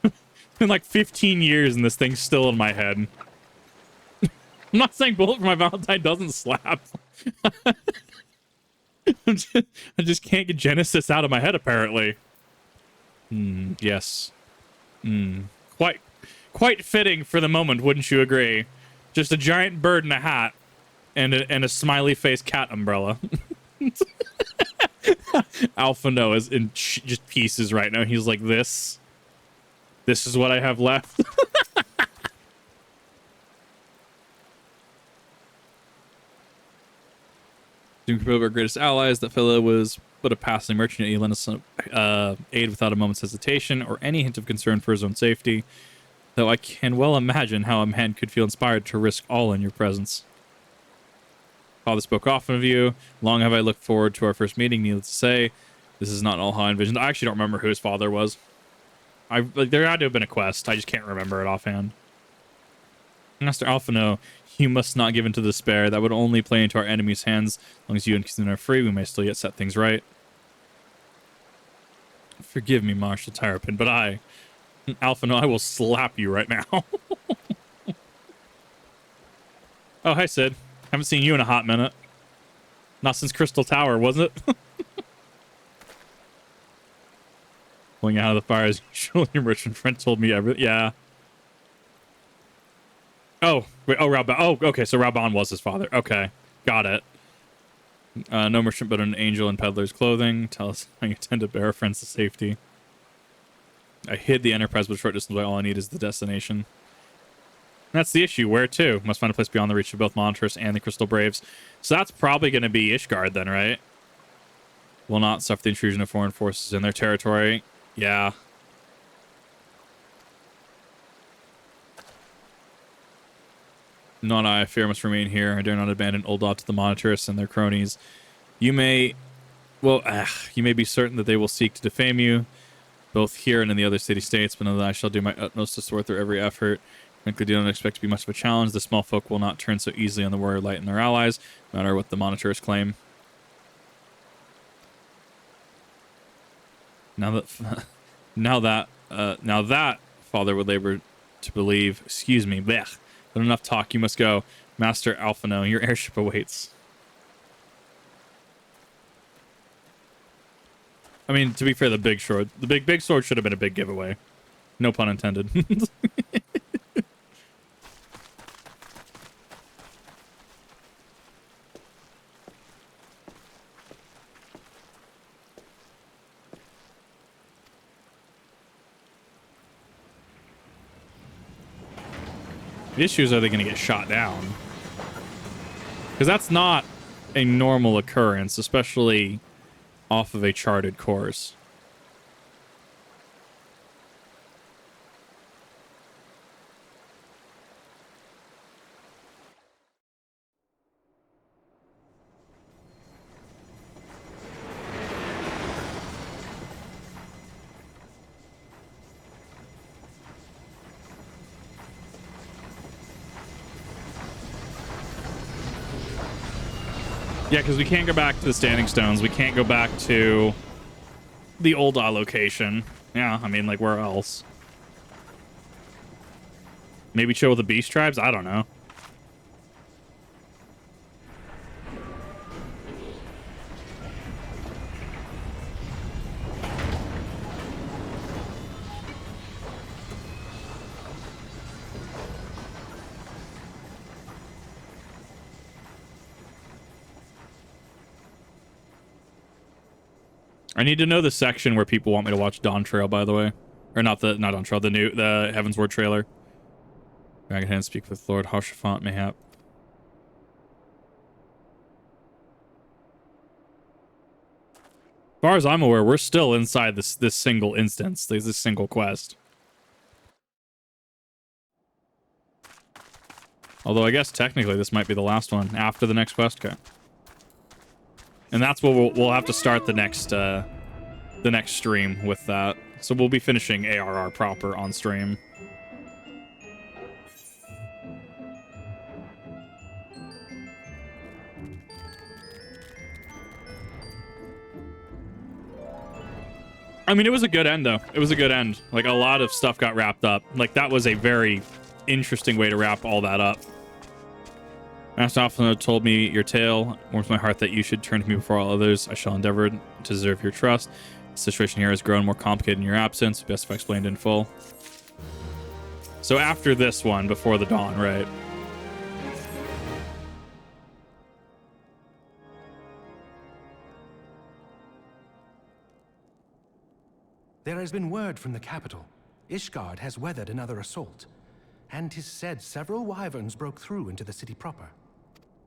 Been like 15 years and this thing's still in my head. I'm not saying Bullet for My Valentine doesn't slap. I just can't get Genesis out of my head, apparently. Yes. Quite fitting for the moment, wouldn't you agree? Just a giant bird in a hat and a smiley face cat umbrella. Alpha Noah is in just pieces right now. He's like, this is what I have left. Doom Crew, our greatest allies. That fellow was but a passing merchant, yet he lent us aid without a moment's hesitation or any hint of concern for his own safety. Though I can well imagine how a man could feel inspired to risk all in your presence. Father spoke often of you. Long have I looked forward to our first meeting. Needless to say, this is not all how I envisioned. I actually don't remember who his father was. There had to have been a quest. I just can't remember it offhand. Master Alphino, you must not give in to despair. That would only play into our enemy's hands. As long as you and Kizuna are free, we may still yet set things right. Forgive me, Marshal Terrapin, but Alphino, I will slap you right now. Oh, hi, Sid. Haven't seen you in a hot minute. Not since Crystal Tower, wasn't it? Pulling out of the fire as usual. Your merchant friend told me everything. Yeah. Oh, wait. Oh, Raban. Oh, okay. So Raban was his father. Okay. Got it. No merchant but an angel in peddler's clothing. Tell us how you intend to bear our friends to safety. I hid the Enterprise, but short distance away. All I need is the destination. That's the issue. Where to? Must find a place beyond the reach of both Monitors and the Crystal Braves. So that's probably going to be Ishgard then, right? Will not suffer the intrusion of foreign forces in their territory. Yeah. Not I fear must remain here. I dare not abandon Ul'dah to the Monitors and their cronies. You may be certain that they will seek to defame you, both here and in the other city-states, but know that I shall do my utmost to thwart their every effort. Frankly, do not expect to be much of a challenge. The small folk will not turn so easily on the Warrior Light and their allies, no matter what the Monitors claim. Now that Father would labor to believe. Excuse me, blech. But enough talk. You must go, Master Alphino. Your airship awaits. I mean, to be fair, the big sword should have been a big giveaway. No pun intended. The issue is, are they going to get shot down? Because that's not a normal occurrence, especially off of a charted course. Yeah, because we can't go back to the Standing Stones. We can't go back to the Ul'dah location. Yeah, I mean, like, where else? Maybe chill with the Beast Tribes? I don't know. I need to know the section where people want me to watch Dawn Trail, by the way. Or not Dawn Trail, the Heavensward trailer. Dragon Hand speak with Lord Haurchefant, mayhap. As far as I'm aware, we're still inside this single instance. There's this single quest. Although I guess technically this might be the last one after the next quest cut. And that's what we'll have to start the next stream with that. So we'll be finishing ARR proper on stream. I mean, it was a good end, though. It was a good end. Like, a lot of stuff got wrapped up. Like, that was a very interesting way to wrap all that up. Master Alpha told me your tale. Warms my heart that you should turn to me before all others. I shall endeavor to deserve your trust. The situation here has grown more complicated in your absence. Best if I explained in full. So after this one, before the dawn, right? There has been word from the capital. Ishgard has weathered another assault. And 'tis said several wyverns broke through into the city proper.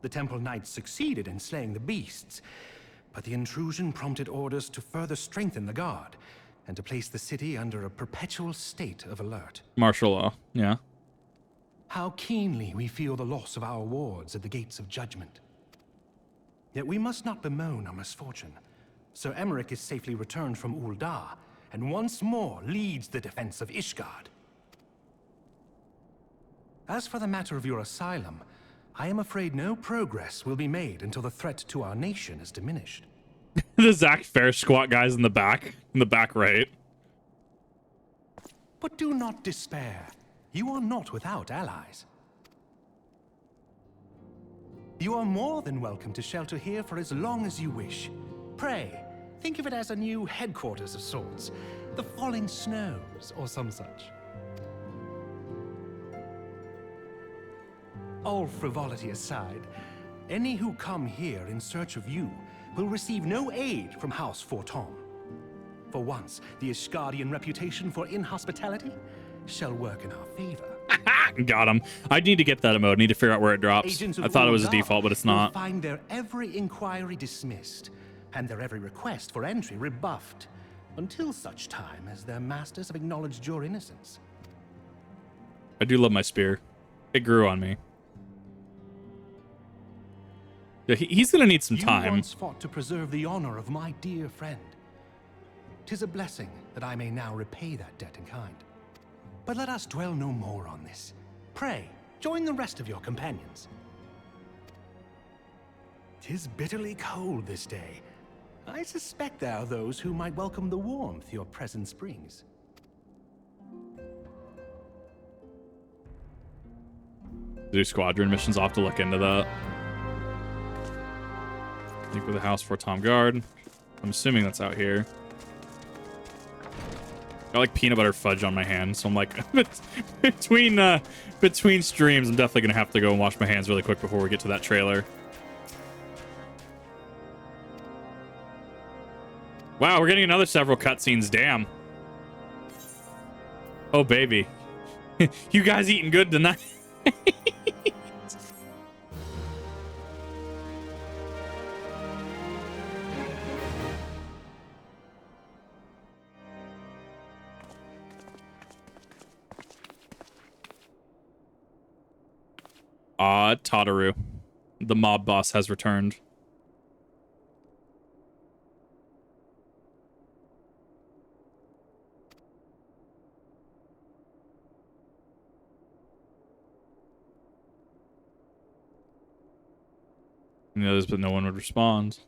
The Temple Knights succeeded in slaying the beasts, but the intrusion prompted orders to further strengthen the guard and to place the city under a perpetual state of alert. Martial law, yeah. How keenly we feel the loss of our wards at the gates of judgment. Yet we must not bemoan our misfortune. Sir Emmerich is safely returned from Ul'dah, and once more leads the defense of Ishgard. As for the matter of your asylum, I am afraid no progress will be made until the threat to our nation is diminished. The Zach Fair squat guys in the back right. But do not despair. You are not without allies. You are more than welcome to shelter here for as long as you wish. Pray, think of it as a new headquarters of sorts. The Falling Snows, or some such. All frivolity aside, any who come here in search of you will receive no aid from House Forton. For once, the Ishgardian reputation for inhospitality shall work in our favor. Got him. I need to get that emote. I need to figure out where it drops. I thought it was a default, but it's not. Will find their every inquiry dismissed, and their every request for entry rebuffed, until such time as their masters have acknowledged your innocence. I do love my spear. It grew on me. Yeah, he's gonna need some time. You once fought to preserve the honor of my dear friend. 'Tis a blessing that I may now repay that debt in kind. But let us dwell no more on this. Pray, join the rest of your companions. 'Tis bitterly cold this day. I suspect there are those who might welcome the warmth your presence brings. Do squadron missions. I'll have to look into that. Think with the house for Tom Guard. I'm assuming that's out here. I like peanut butter fudge on my hands, so I'm like, between streams, I'm definitely gonna have to go and wash my hands really quick before we get to that trailer. Wow, we're getting another several cutscenes. Damn. Oh baby, you guys eating good tonight? Tataru. The mob boss has returned. And the others, but no one would respond.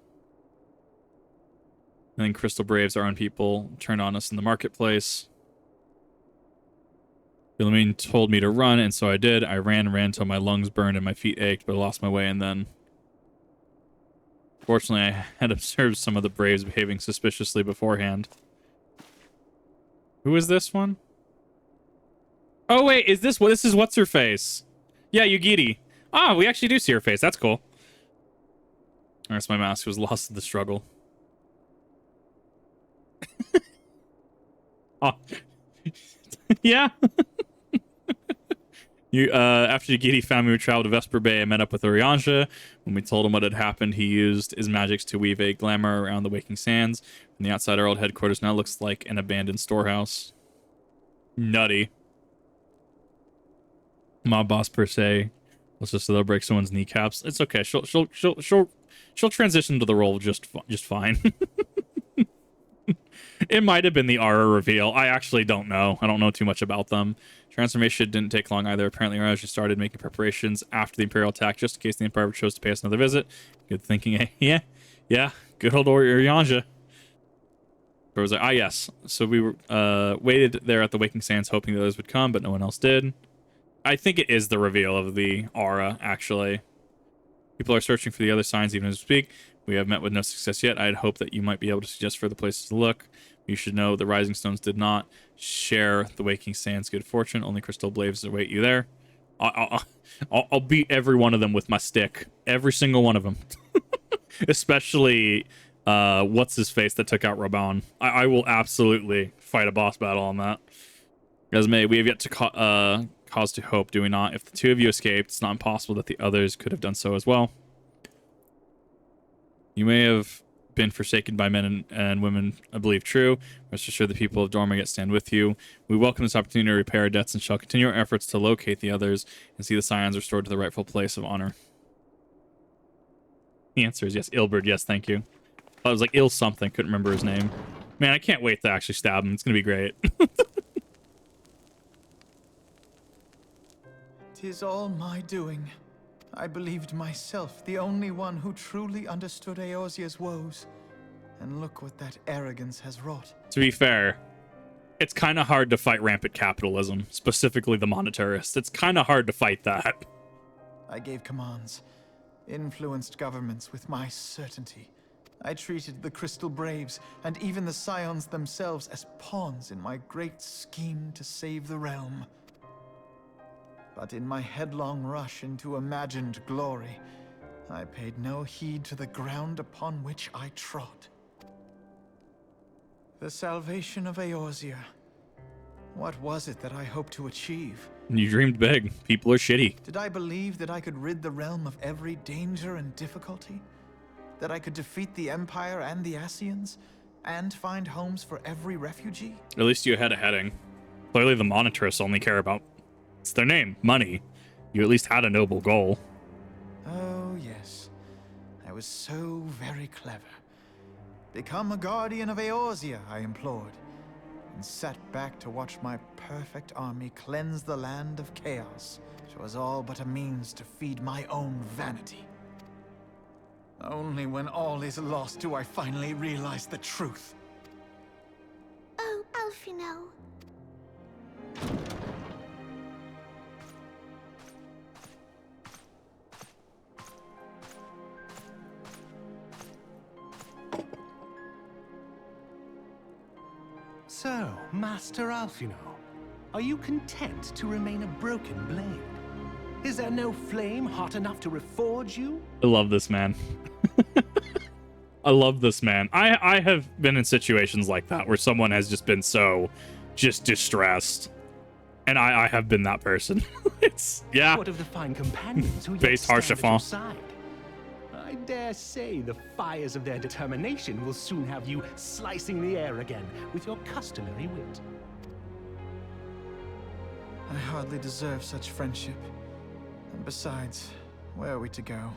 And then Crystal Braves, our own people, turned on us in the marketplace. Philomene told me to run, and so I did. I ran until my lungs burned and my feet ached, but I lost my way, and then... Fortunately, I had observed some of the Braves behaving suspiciously beforehand. Who is this one? Oh, wait, is this... This is what's-her-face? Yeah, Yugiri. Ah, we actually do see her face. That's cool. I guess my mask was lost in the struggle. Oh. Yeah. After Yugiri found me, we traveled to Vesper Bay. I met up with Orianja. When we told him what had happened, he used his magics to weave a glamour around the Waking Sands. From the outside, our old headquarters now looks like an abandoned storehouse. Nutty. Mob boss per se. Let's just so they'll break someone's kneecaps. It's okay. She'll transition to the role just fine. It might have been the Aura reveal. I actually don't know. I don't know too much about them. Transformation didn't take long either. Apparently, Orianja started making preparations after the Imperial attack, just in case the Empire chose to pay us another visit. Good thinking, eh? Yeah. Good old Orianja. Or was like, yes. So we were waited there at the Waking Sands, hoping the others would come, but no one else did. I think it is the reveal of the Aura, actually. People are searching for the other signs even as we speak. We have met with no success yet. I had hoped that you might be able to suggest further places to look. You should know the Rising Stones did not share the Waking Sands' good fortune. Only Crystal Blaves await you there. I'll beat every one of them with my stick. Every single one of them. Especially what's his face that took out Raban. I will absolutely fight a boss battle on that. Esme, we have yet to cause to hope, do we not? If the two of you escaped, it's not impossible that the others could have done so as well. You may have been forsaken by men and women, I believe true. Rest assured the people of Dormagate stand with you. We welcome this opportunity to repair our debts and shall continue our efforts to locate the others and see the Scions restored to the rightful place of honor. The answer is yes. Ilberd, yes, thank you. I was like ill something, couldn't remember his name. Man, I can't wait to actually stab him. It's gonna be great. 'Tis all my doing. I believed myself the only one who truly understood Eorzea's woes. And look what that arrogance has wrought. To be fair, it's kind of hard to fight rampant capitalism, specifically the monetarists. It's kind of hard to fight that. I gave commands, influenced governments with my certainty. I treated the Crystal Braves and even the Scions themselves as pawns in my great scheme to save the realm. But in my headlong rush into imagined glory, I paid no heed to the ground upon which I trod. The salvation of Eorzea. What was it that I hoped to achieve? You dreamed big. People are shitty. Did I believe that I could rid the realm of every danger and difficulty? That I could defeat the Empire and the Ascians? And find homes for every refugee? At least you had a heading. Clearly the monetarists only care about... It's their name, money. You at least had a noble goal. Oh, yes. I was so very clever. Become a guardian of Eorzea, I implored, and sat back to watch my perfect army cleanse the land of chaos. It was all but a means to feed my own vanity. Only when all is lost do I finally realize the truth. Oh, Alphino. So, Master Alfino, are you content to remain a broken blade? Is there no flame hot enough to reforge you? I love this man. I love this man. I have been in situations like that where someone has just been so just distressed. And I have been that person. It's, yeah. What of the fine companions who Based harsh stand at your side? I dare say the fires of their determination will soon have you slicing the air again with your customary wit. I hardly deserve such friendship. And besides, where are we to go?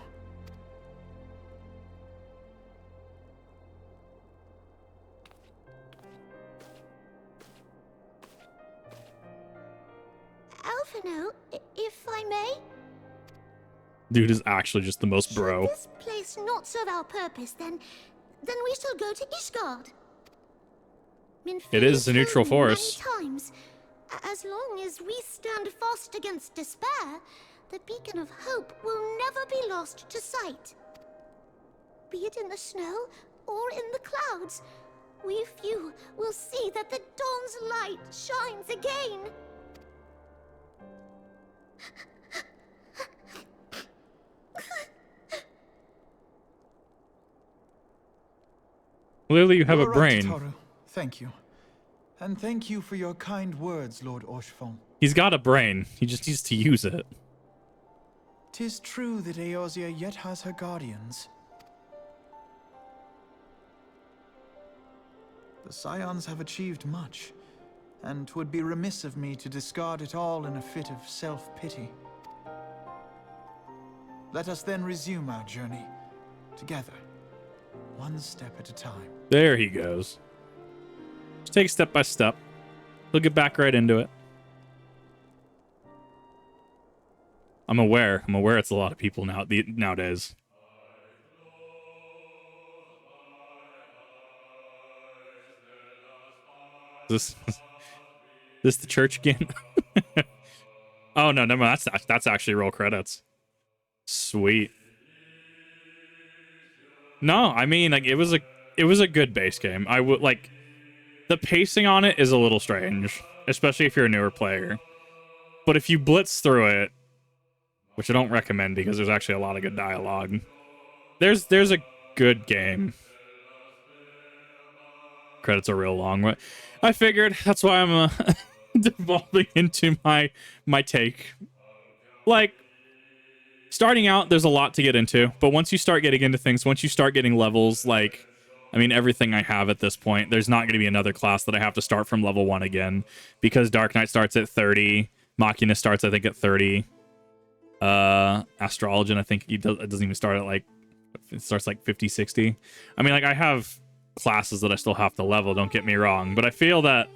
Alphino, if I may? Dude is actually just the most bro. Should this place not serve our purpose, then we shall go to Ishgard. It is a neutral told me force. many times, as long as we stand fast against despair, the beacon of hope will never be lost to sight. Be it in the snow or in the clouds, we few will see that the dawn's light shines again. Clearly you have a You're right, brain. Toru. Thank you. And thank you for your kind words, Lord Orshfon. He's got a brain. He just needs to use it. 'Tis true that Eorzea yet has her guardians. The Scions have achieved much, and 'twould be remiss of me to discard it all in a fit of self-pity. Let us then resume our journey, together, one step at a time. There he goes. Just take it step by step. He'll get back right into it. I'm aware it's a lot of people nowadays. Is this the church again? Oh no, never mind. That's actually roll credits. Sweet. No, I mean, like, it was a good base game. I would like, the pacing on it is a little strange, especially if you're a newer player. But if you blitz through it, which I don't recommend because there's actually a lot of good dialogue, there's a good game. Credits are real long, but I figured that's why I'm devolving into my take. Like, starting out, there's a lot to get into, but once you start getting into things, once you start getting levels, like, I mean, everything I have at this point, there's not going to be another class that I have to start from level 1 again, because Dark Knight starts at 30, Machina starts, I think, at 30, Astrologian, I think it doesn't even start at, like, it starts like 50, 60. I mean, like, I have classes that I still have to level, don't get me wrong, but I feel that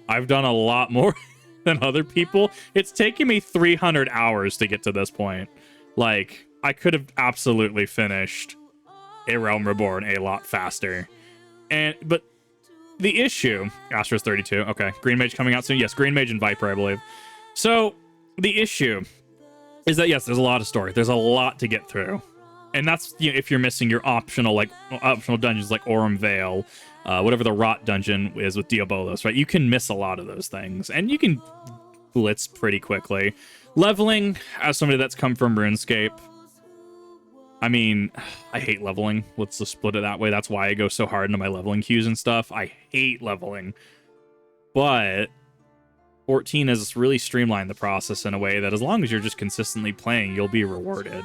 I've done a lot more than other people. It's taken me 300 hours to get to this point. Like, I could have absolutely finished A Realm Reborn a lot faster. But the issue, Astra's 32, okay, Green Mage coming out soon. Yes, Green Mage and Viper, I believe. So the issue is that, yes, there's a lot of story. There's a lot to get through. And that's, you know, if you're missing your optional dungeons like Aurum Vale, whatever the Rot dungeon is with Diabolos, right? You can miss a lot of those things, and you can blitz pretty quickly. Leveling, as somebody that's come from RuneScape, I mean, I hate leveling. Let's just split it that way. That's why I go so hard into my leveling queues and stuff. I hate leveling. But 14 has really streamlined the process in a way that as long as you're just consistently playing, you'll be rewarded.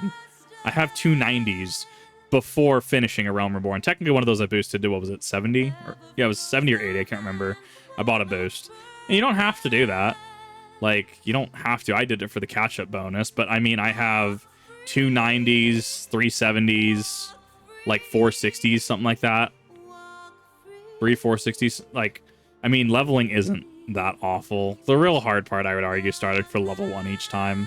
I have 2 90s before finishing A Realm Reborn. Technically, one of those I boosted to, what was it, 70? Yeah, it was 70 or 80, I can't remember. I bought a boost. And you don't have to do that. Like, you don't have to. I did it for the catch-up bonus, but I mean, I have 2 90s, 3 70s, like 4 60s, something like that. 3 4 60s. Like, I mean, leveling isn't that awful. The real hard part, I would argue, started for level 1 each time.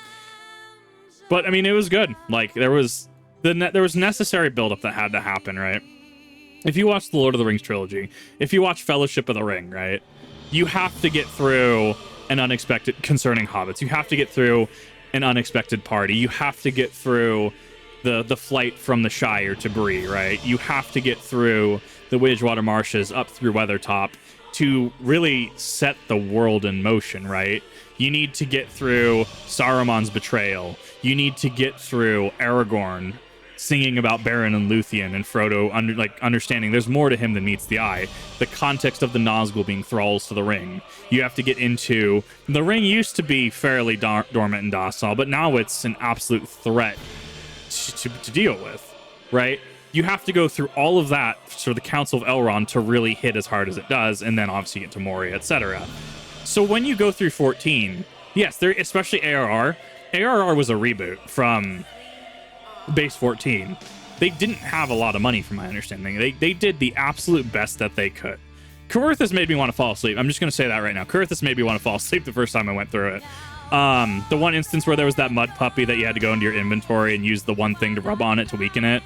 But I mean, it was good. Like, there was necessary buildup that had to happen, right? If you watch the Lord of the Rings trilogy, if you watch Fellowship of the Ring, right, you have to get through an unexpected, concerning hobbits. You have to get through an unexpected party. You have to get through the flight from the Shire to Bree, right? You have to get through the Widgewater Marshes up through Weathertop to really set the world in motion, right? You need to get through Saruman's betrayal. You need to get through Aragorn singing about Beren and Luthien, and Frodo understanding there's more to him than meets the eye. The context of the Nazgul being thralls to the ring. You have to get into the ring used to be fairly dormant and docile, but now it's an absolute threat to deal with, right? You have to go through all of that for the Council of Elrond to really hit as hard as it does, and then obviously get to Moria, etc. So when you go through 14, yes, there, especially ARR was a reboot from base 14. They didn't have a lot of money, from my understanding. They did the absolute best that they could. Coerthas made me want to fall asleep. I'm just going to say that right now. Coerthas made me want to fall asleep the first time I went through it. The one instance where there was that mud puppy that you had to go into your inventory and use the one thing to rub on it to weaken it.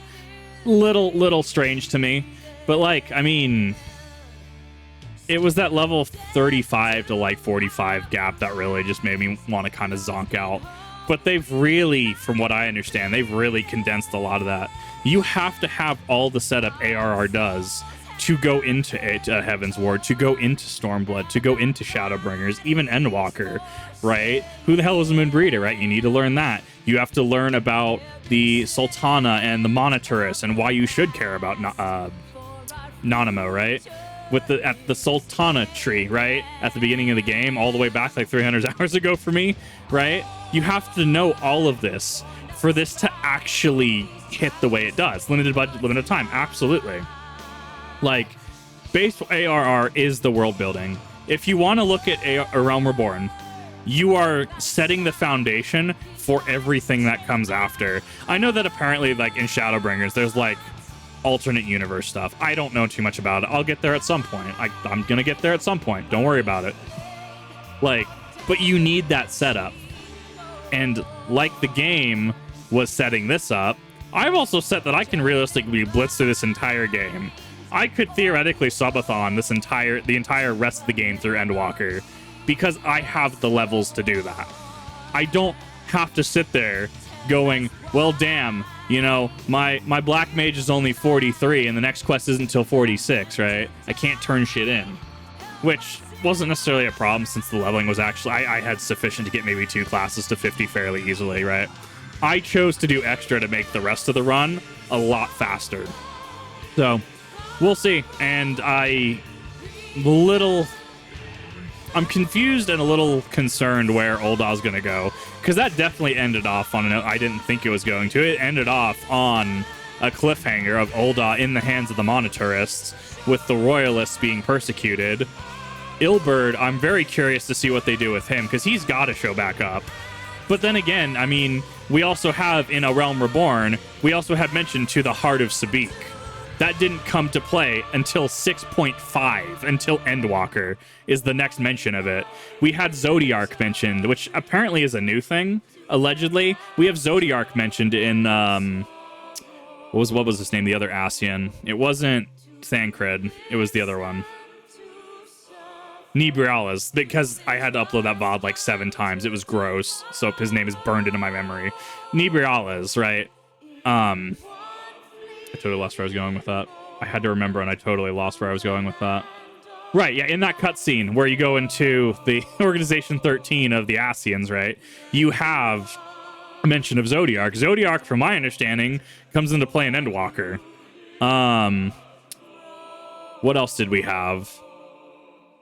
Little strange to me. But, like, I mean, it was that level 35 to, like, 45 gap that really just made me want to kind of zonk out. But they've really, from what I understand, they've really condensed a lot of that. You have to have all the setup ARR does to go into it, Heavensward, to go into Stormblood, to go into Shadowbringers, even Endwalker, right? Who the hell is a Moonbreeder, right? You need to learn that. You have to learn about the Sultana and the Monitoress and why you should care about Nanamo, right? At the Sultana tree, right? At the beginning of the game, all the way back like 300 hours ago for me, right? You have to know all of this for this to actually hit the way it does. Limited budget, limited time, absolutely. Like, base ARR is the world building. If you want to look at A Realm Reborn, you are setting the foundation for everything that comes after. I know that apparently, like, in Shadowbringers, there's, like, alternate universe stuff. I don't know too much about it. I'll get there at some point. I'm gonna get there at some point. Don't worry about it. Like, but you need that setup. And like the game was setting this up, I've also set that I can realistically blitz through this entire game. I could theoretically subathon the entire rest of the game through Endwalker because I have the levels to do that. I don't have to sit there going, well, damn, you know, my black mage is only 43 and the next quest isn't until 46, right? I can't turn shit in, which wasn't necessarily a problem since the leveling was actually, I had sufficient to get maybe 2 classes to 50 fairly easily, right? I chose to do extra to make the rest of the run a lot faster. So we'll see. And I'm confused and a little concerned where Ul'dah's going to go, because that definitely ended off on a note I didn't think it was going to. It ended off on a cliffhanger of Ul'dah in the hands of the Moniturists, with the Royalists being persecuted. Ilberd, I'm very curious to see what they do with him, because he's got to show back up. But then again, I mean, we also have in A Realm Reborn, we also have mention to the Heart of Sabik. That didn't come to play until 6.5, until Endwalker is the next mention of it. We had Zodiark mentioned, which apparently is a new thing, allegedly. We have Zodiark mentioned in, what was his name? The other Ascian. It wasn't Thancred. It was the other one. Nibrialas, because I had to upload that VOD like 7 times. It was gross. So his name is burned into my memory. Nibrialas, right? I totally lost where I was going with that. I had to remember, and I totally lost where I was going with that. Right, yeah, in that cutscene where you go into the Organization 13 of the Ascians, right? You have a mention of Zodiark. Zodiark, from my understanding, comes into play in Endwalker. What else did we have?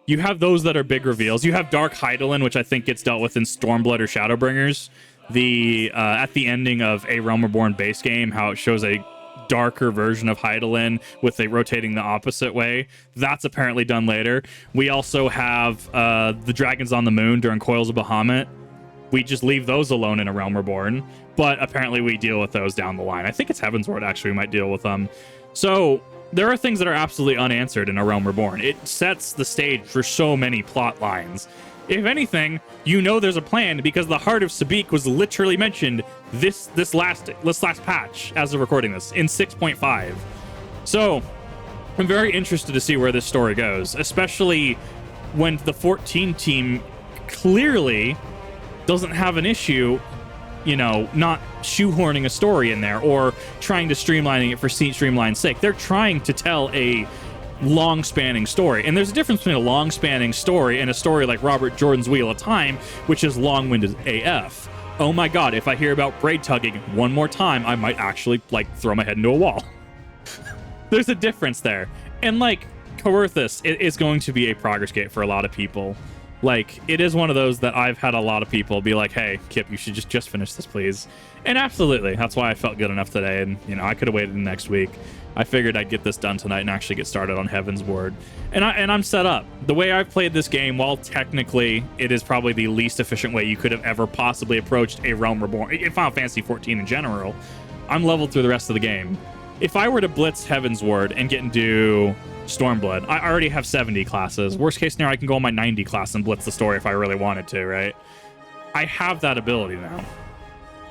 You have those that are big reveals. You have Dark Hydaelyn, which I think gets dealt with in Stormblood or Shadowbringers. At the ending of A Realm Reborn base game, how it shows a darker version of Hydaelyn with rotating the opposite way. That's apparently done later. We also have the Dragons on the Moon during Coils of Bahamut. We just leave those alone in A Realm Reborn, but apparently we deal with those down the line. I think it's Heavensward, actually, we might deal with them. So there are things that are absolutely unanswered in A Realm Reborn. It sets the stage for so many plot lines. If anything, you know there's a plan because the Heart of Sabik was literally mentioned this last patch as of recording this in 6.5. So I'm very interested to see where this story goes, especially when the 14 team clearly doesn't have an issue, you know, not shoehorning a story in there or trying to streamlining it for streamline's sake. They're trying to tell a long-spanning story. And there's a difference between a long-spanning story and a story like Robert Jordan's Wheel of Time, which is long-winded AF. Oh my god, if I hear about braid tugging one more time, I might actually, like, throw my head into a wall. There's a difference there. And, like, Coerthus is going to be a progress gate for a lot of people. Like, it is one of those that I've had a lot of people be like, hey, Kip, you should just finish this, please. And absolutely, that's why I felt good enough today. And, you know, I could have waited next week. I figured I'd get this done tonight and actually get started on Heavensward. And I'm set up. The way I've played this game, while technically it is probably the least efficient way you could have ever possibly approached A Realm Reborn, in Final Fantasy XIV in general, I'm leveled through the rest of the game. If I were to blitz Heavensward and get into Stormblood, I already have 70 classes. Worst case scenario, I can go on my 90 class and blitz the story if I really wanted to, right? I have that ability now.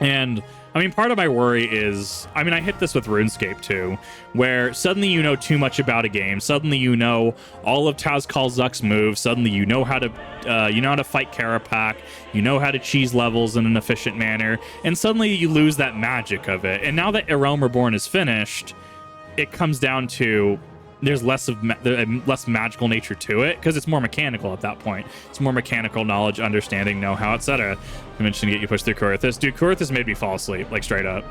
And, I mean, part of my worry is, I mean, I hit this with RuneScape too, where suddenly you know too much about a game. Suddenly you know all of Tazkal Zuck's moves. Suddenly you know how to fight Karapak. You know how to cheese levels in an efficient manner. And suddenly you lose that magic of it. And now that A Realm Reborn is finished, it comes down to there's less magical nature to it because it's more mechanical at that point. It's more mechanical knowledge, understanding, know-how, etc. I mentioned to get you pushed through Coerthus. Dude, Coerthus made me fall asleep, like straight up.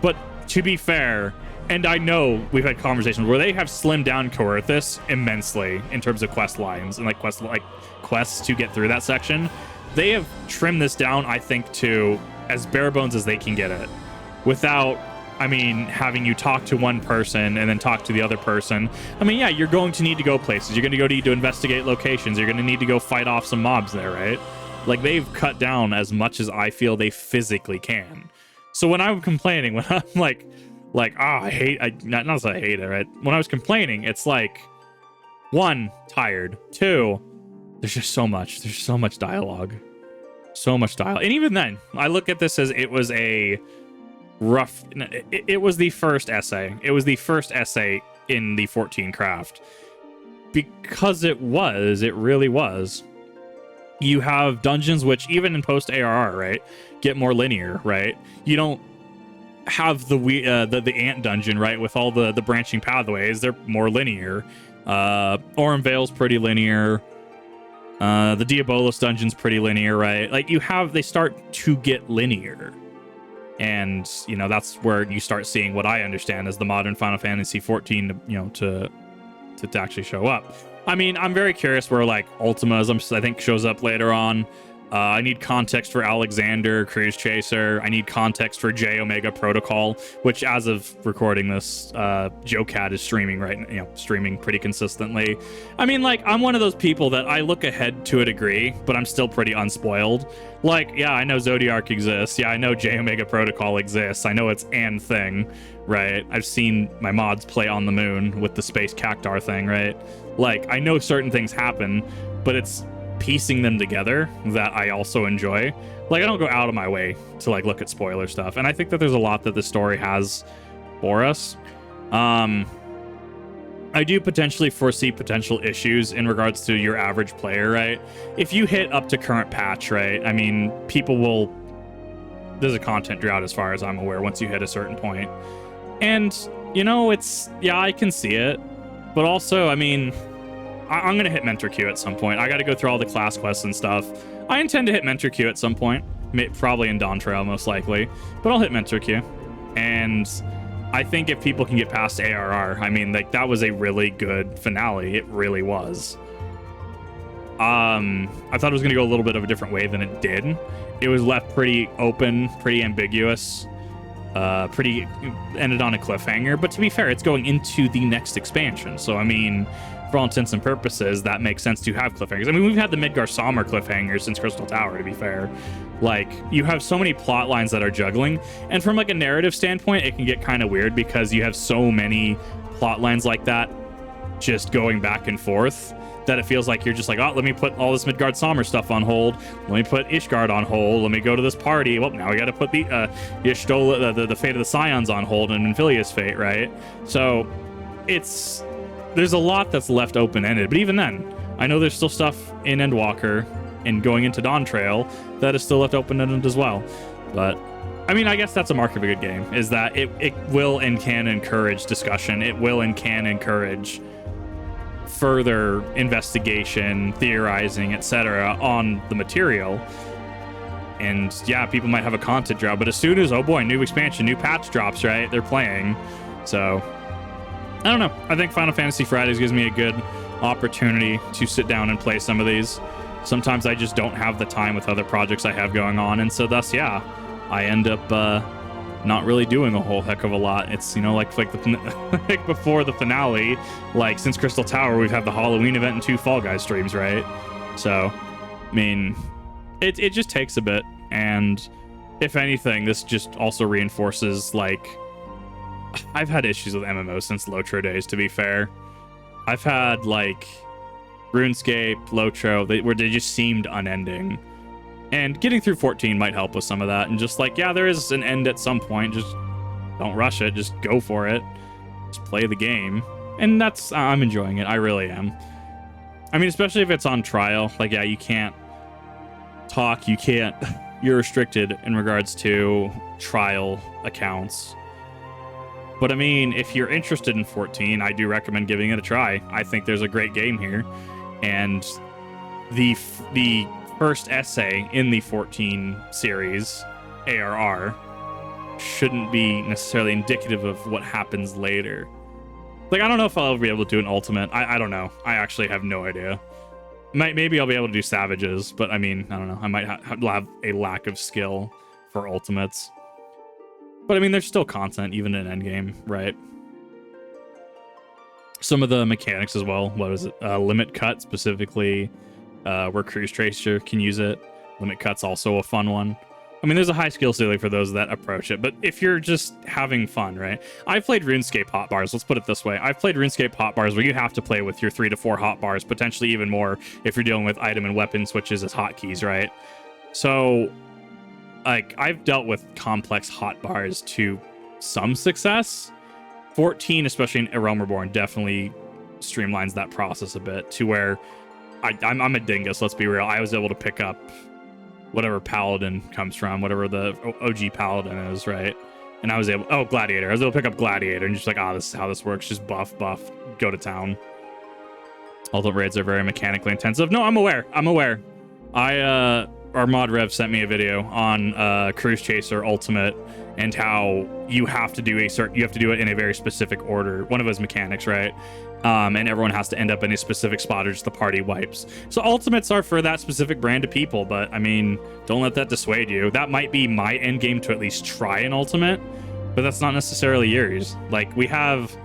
But to be fair, and I know we've had conversations where they have slimmed down Coerthus immensely in terms of quest lines and quests to get through that section. They have trimmed this down, I think, to as bare bones as they can get it, without, I mean, having you talk to one person and then talk to the other person. I mean, yeah, you're going to need to go places. You're going to need to investigate locations. You're going to need to go fight off some mobs there, right? Like, they've cut down as much as I feel they physically can. So when I'm complaining, when I'm not that I hate it, right? When I was complaining, it's like, one, tired. Two, there's just so much. There's so much dialogue. So much dialogue. And even then, I look at this as it was a rough, it was the first essay. It was the first essay in the 14 craft. Because it really was. You have dungeons which, even in post ARR, right, get more linear, right? You don't have the ant dungeon, right, with all the branching pathways. They're more linear. Aurum Vale's pretty linear. The Diabolos dungeon's pretty linear, right? Like, they start to get linear. And, you know, that's where you start seeing what I understand as the modern Final Fantasy XIV, to actually show up. I mean, I'm very curious where, like, Ultima, I think, shows up later on. I need context for Alexander, Cruise Chaser. I need context for J Omega Protocol, which, as of recording this, JoCat is streaming streaming pretty consistently. I mean, like, I'm one of those people that I look ahead to a degree, but I'm still pretty unspoiled. Like, yeah, I know Zodiark exists. Yeah, I know J Omega Protocol exists. I know it's an thing, right? I've seen my mods play on the moon with the space cactar thing, right? Like, I know certain things happen, but it's piecing them together that I also enjoy. Like, I don't go out of my way to, like, look at spoiler stuff, and I think that there's a lot that the story has for us. I do potentially foresee potential issues in regards to your average player, right? If you hit up to current patch, right, I mean, there's a content drought as far as I'm aware once you hit a certain point. And, you know, I can see it, but also, I mean, I'm going to hit Mentor Q at some point. I got to go through all the class quests and stuff. I intend to hit Mentor Q at some point, probably in Dawn Trail, most likely, but I'll hit Mentor Q. And I think if people can get past ARR, I mean, like, that was a really good finale. It really was. I thought it was going to go a little bit of a different way than it did. It was left pretty open, pretty ambiguous, ended on a cliffhanger. But to be fair, it's going into the next expansion. So, I mean, for all intents and purposes, that makes sense to have cliffhangers. I mean, we've had the Midgar Sommer cliffhangers since Crystal Tower, to be fair. Like, you have so many plot lines that are juggling, and from, like, a narrative standpoint, it can get kind of weird because you have so many plot lines like that just going back and forth that it feels like you're just like, oh, let me put all this Midgard Sommer stuff on hold. Let me put Ishgard on hold. Let me go to this party. Well, now we got to put the Y'shtola, the Fate of the Scions on hold, and Inphilia's fate, right? So there's a lot that's left open-ended, but even then, I know there's still stuff in Endwalker and going into Dawn Trail that is still left open-ended as well. But, I mean, I guess that's a mark of a good game, is that it will and can encourage discussion. It will and can encourage further investigation, theorizing, etc. on the material. And yeah, people might have a content drop, but as soon as, oh boy, new expansion, new patch drops, right? They're playing. So I don't know. I think Final Fantasy Fridays gives me a good opportunity to sit down and play some of these. Sometimes I just don't have the time with other projects I have going on, and so thus, yeah, I end up not really doing a whole heck of a lot. It's, you know, like the like before the finale, like since Crystal Tower, we've had the Halloween event and 2 Fall Guys streams, right? So, I mean, it just takes a bit, and if anything, this just also reinforces, like, I've had issues with MMOs since Lotro days, to be fair. I've had, like, RuneScape, Lotro, where they just seemed unending. And getting through 14 might help with some of that. And just like, yeah, there is an end at some point. Just don't rush it. Just go for it. Just play the game. And that's, I'm enjoying it. I really am. I mean, especially if it's on trial. Like, yeah, you can't talk. You're restricted in regards to trial accounts. But I mean, if you're interested in 14, I do recommend giving it a try. I think there's a great game here. And the first essay in the 14 series, ARR, shouldn't be necessarily indicative of what happens later. Like, I don't know if I'll ever be able to do an ultimate. I don't know. I actually have no idea. Maybe I'll be able to do savages, but I mean, I don't know. I might have a lack of skill for ultimates. But I mean, there's still content, even in endgame, right? Some of the mechanics as well. What is it? Limit cut, specifically, where Cruise Tracer can use it. Limit cut's also a fun one. I mean, there's a high skill ceiling for those that approach it, but if you're just having fun, right? I've played RuneScape hotbars. Let's put it this way. I've played RuneScape hotbars where you have to play with your 3 to 4 hotbars, potentially even more if you're dealing with item and weapon switches as hotkeys, right? So, like, I've dealt with complex hotbars to some success. 14, especially in A Realm Reborn, definitely streamlines that process a bit to where I'm a dingus, let's be real. I was able to pick up whatever paladin comes from, whatever the OG paladin is, right? And I was able, gladiator. I was able to pick up gladiator and just like, this is how this works. Just buff, go to town. Although raids are very mechanically intensive. No, I'm aware. Our mod Rev sent me a video on Cruise Chaser Ultimate and how you have to do it in a very specific order. One of those mechanics, right? And everyone has to end up in a specific spot or just the party wipes. So ultimates are for that specific brand of people, but I mean, don't let that dissuade you. That might be my end game to at least try an ultimate, but that's not necessarily yours. Like, we have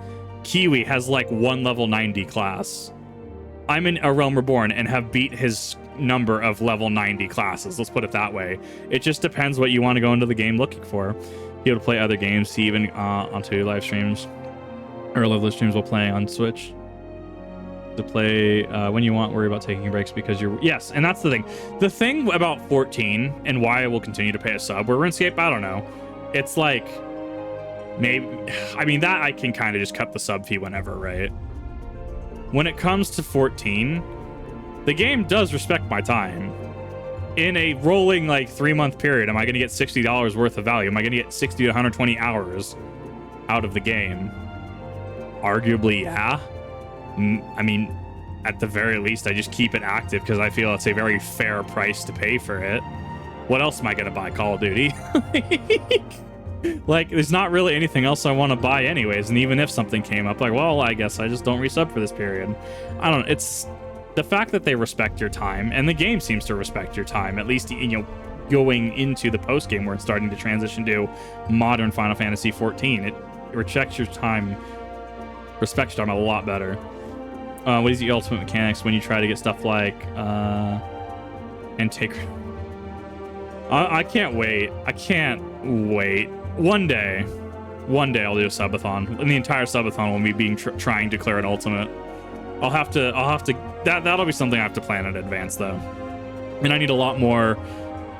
Kiwi has like 1 level 90 class. I'm in A Realm Reborn and have beat his number of level 90 classes. Let's put it that way. It just depends what you want to go into the game looking for. Be able to play other games, see even onto live streams or live streams while playing on Switch. To play when you want, worry about taking breaks because you're... Yes, and that's the thing. The thing about 14 and why I will continue to pay a sub, where RuneScape, I don't know. It's like... maybe... I mean, that I can kind of just cut the sub fee whenever, right? When it comes to 14, the game does respect my time. In a rolling, like, 3-month period, am I going to get $60 worth of value? Am I going to get 60 to 120 hours out of the game? Arguably, yeah. I mean, at the very least, I just keep it active because I feel it's a very fair price to pay for it. What else am I going to buy? Call of Duty? Like, there's not really anything else I want to buy anyways. And even if something came up, like, well, I guess I just don't resub for this period. I don't know. It's the fact that they respect your time, and the game seems to respect your time, at least, you know, going into the post game where it's starting to transition to modern Final Fantasy XIV. It respects your time a lot better. What is the ultimate mechanics when you try to get stuff like Integrity? I can't wait. One day I'll do a subathon, and the entire subathon will be being trying to clear an ultimate. I'll have to that'll be something I have to plan in advance though, and I need a lot more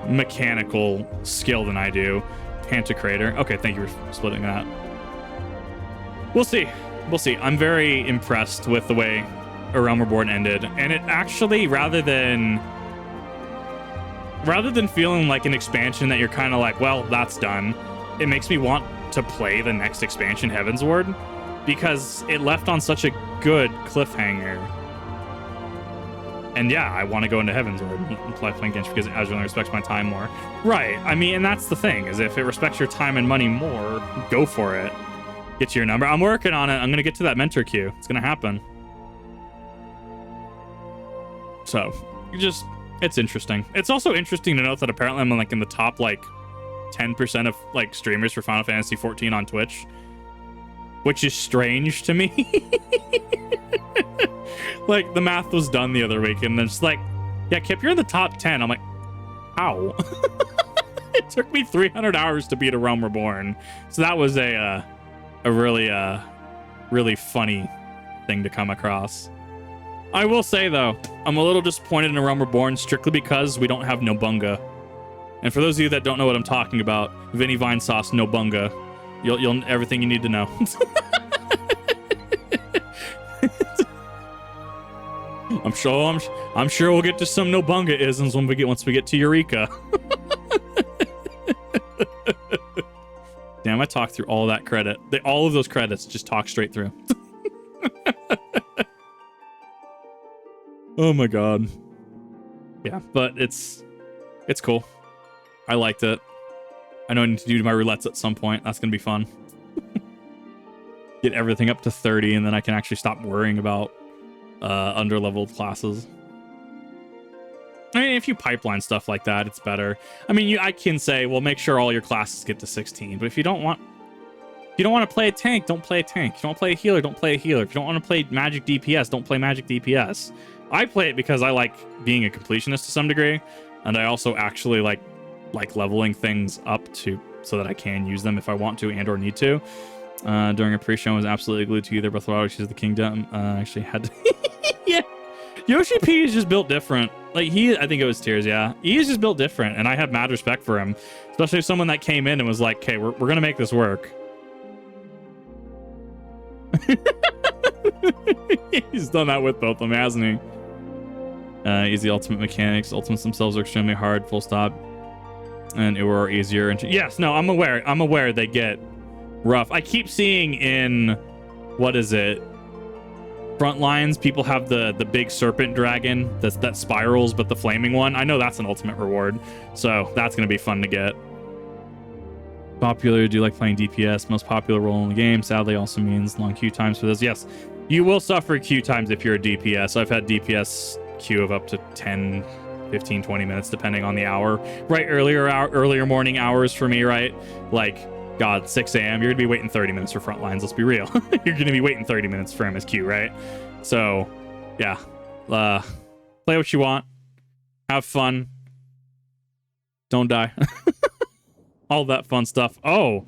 mechanical skill than I do. Pantocrator. Okay, thank you for splitting that. We'll see. I'm very impressed with the way A Realm Reborn ended, and it actually, rather than feeling like an expansion that you're kind of like, well, that's done, it makes me want to play the next expansion, Heavensward, because it left on such a good cliffhanger. And yeah, I want to go into Heavensward and play Genshin because it actually respects my time more. Right. I mean, and that's the thing, is if it respects your time and money more, go for it. Get to your number. I'm working on it. I'm going to get to that mentor queue. It's going to happen. So, it's interesting. It's also interesting to note that apparently I'm like in the top like 10% of like streamers for Final Fantasy XIV on Twitch, which is strange to me. Like, the math was done the other week, and it's like, yeah, Kip, you're in the top 10. I'm like, how? It took me 300 hours to beat A Realm Reborn. So that was a really funny thing to come across. I will say, though, I'm a little disappointed in A Realm Reborn strictly because we don't have Nobunga. And for those of you that don't know what I'm talking about, Vinny Vine Sauce Nobunga, you'll everything you need to know. I'm sure we'll get to some Nobunga isms once we get to Eureka. Damn, I talked through all that credit. All of those credits just talk straight through. Oh my god. Yeah, but it's cool. I liked it. I know I need to do my roulettes at some point. That's gonna be fun. Get everything up to 30, and then I can actually stop worrying about under-leveled classes. I mean, if you pipeline stuff like that, it's better. I mean, I can say, well, make sure all your classes get to 16. But if you don't want to play a tank, don't play a tank. If you don't play a healer, don't play a healer. If you don't want to play magic DPS, don't play magic DPS. I play it because I like being a completionist to some degree, and I also actually like leveling things up so that I can use them if I want to and or need to. During a pre-show, I was absolutely glued to either Breath of the Wild or the Kingdom. Actually had to. Yeah, Yoshi P is just built different. Like I think it was Tears. Yeah, he is just built different, and I have mad respect for him, especially someone that came in and was like, "Okay, we're gonna make this work." He's done that with both of them, hasn't he? Easy ultimate mechanics. Ultimates themselves are extremely hard. Full stop. And it were easier. And yes, no, I'm aware they get rough. I keep seeing in what is it? Frontlines, people have the big serpent dragon that spirals, but the flaming one. I know that's an ultimate reward, so that's gonna be fun to get. Popular, do you like playing DPS? Most popular role in the game. Sadly, also means long queue times for this. Yes, you will suffer queue times if you're a DPS. I've had DPS queue of up to 10, 15, 20 minutes, depending on the hour. Right, earlier morning hours for me, right? Like, God, 6 a.m. You're gonna be waiting 30 minutes for frontlines. Let's be real. You're gonna be waiting 30 minutes for MSQ, right? So, yeah, play what you want, have fun, don't die, all that fun stuff. Oh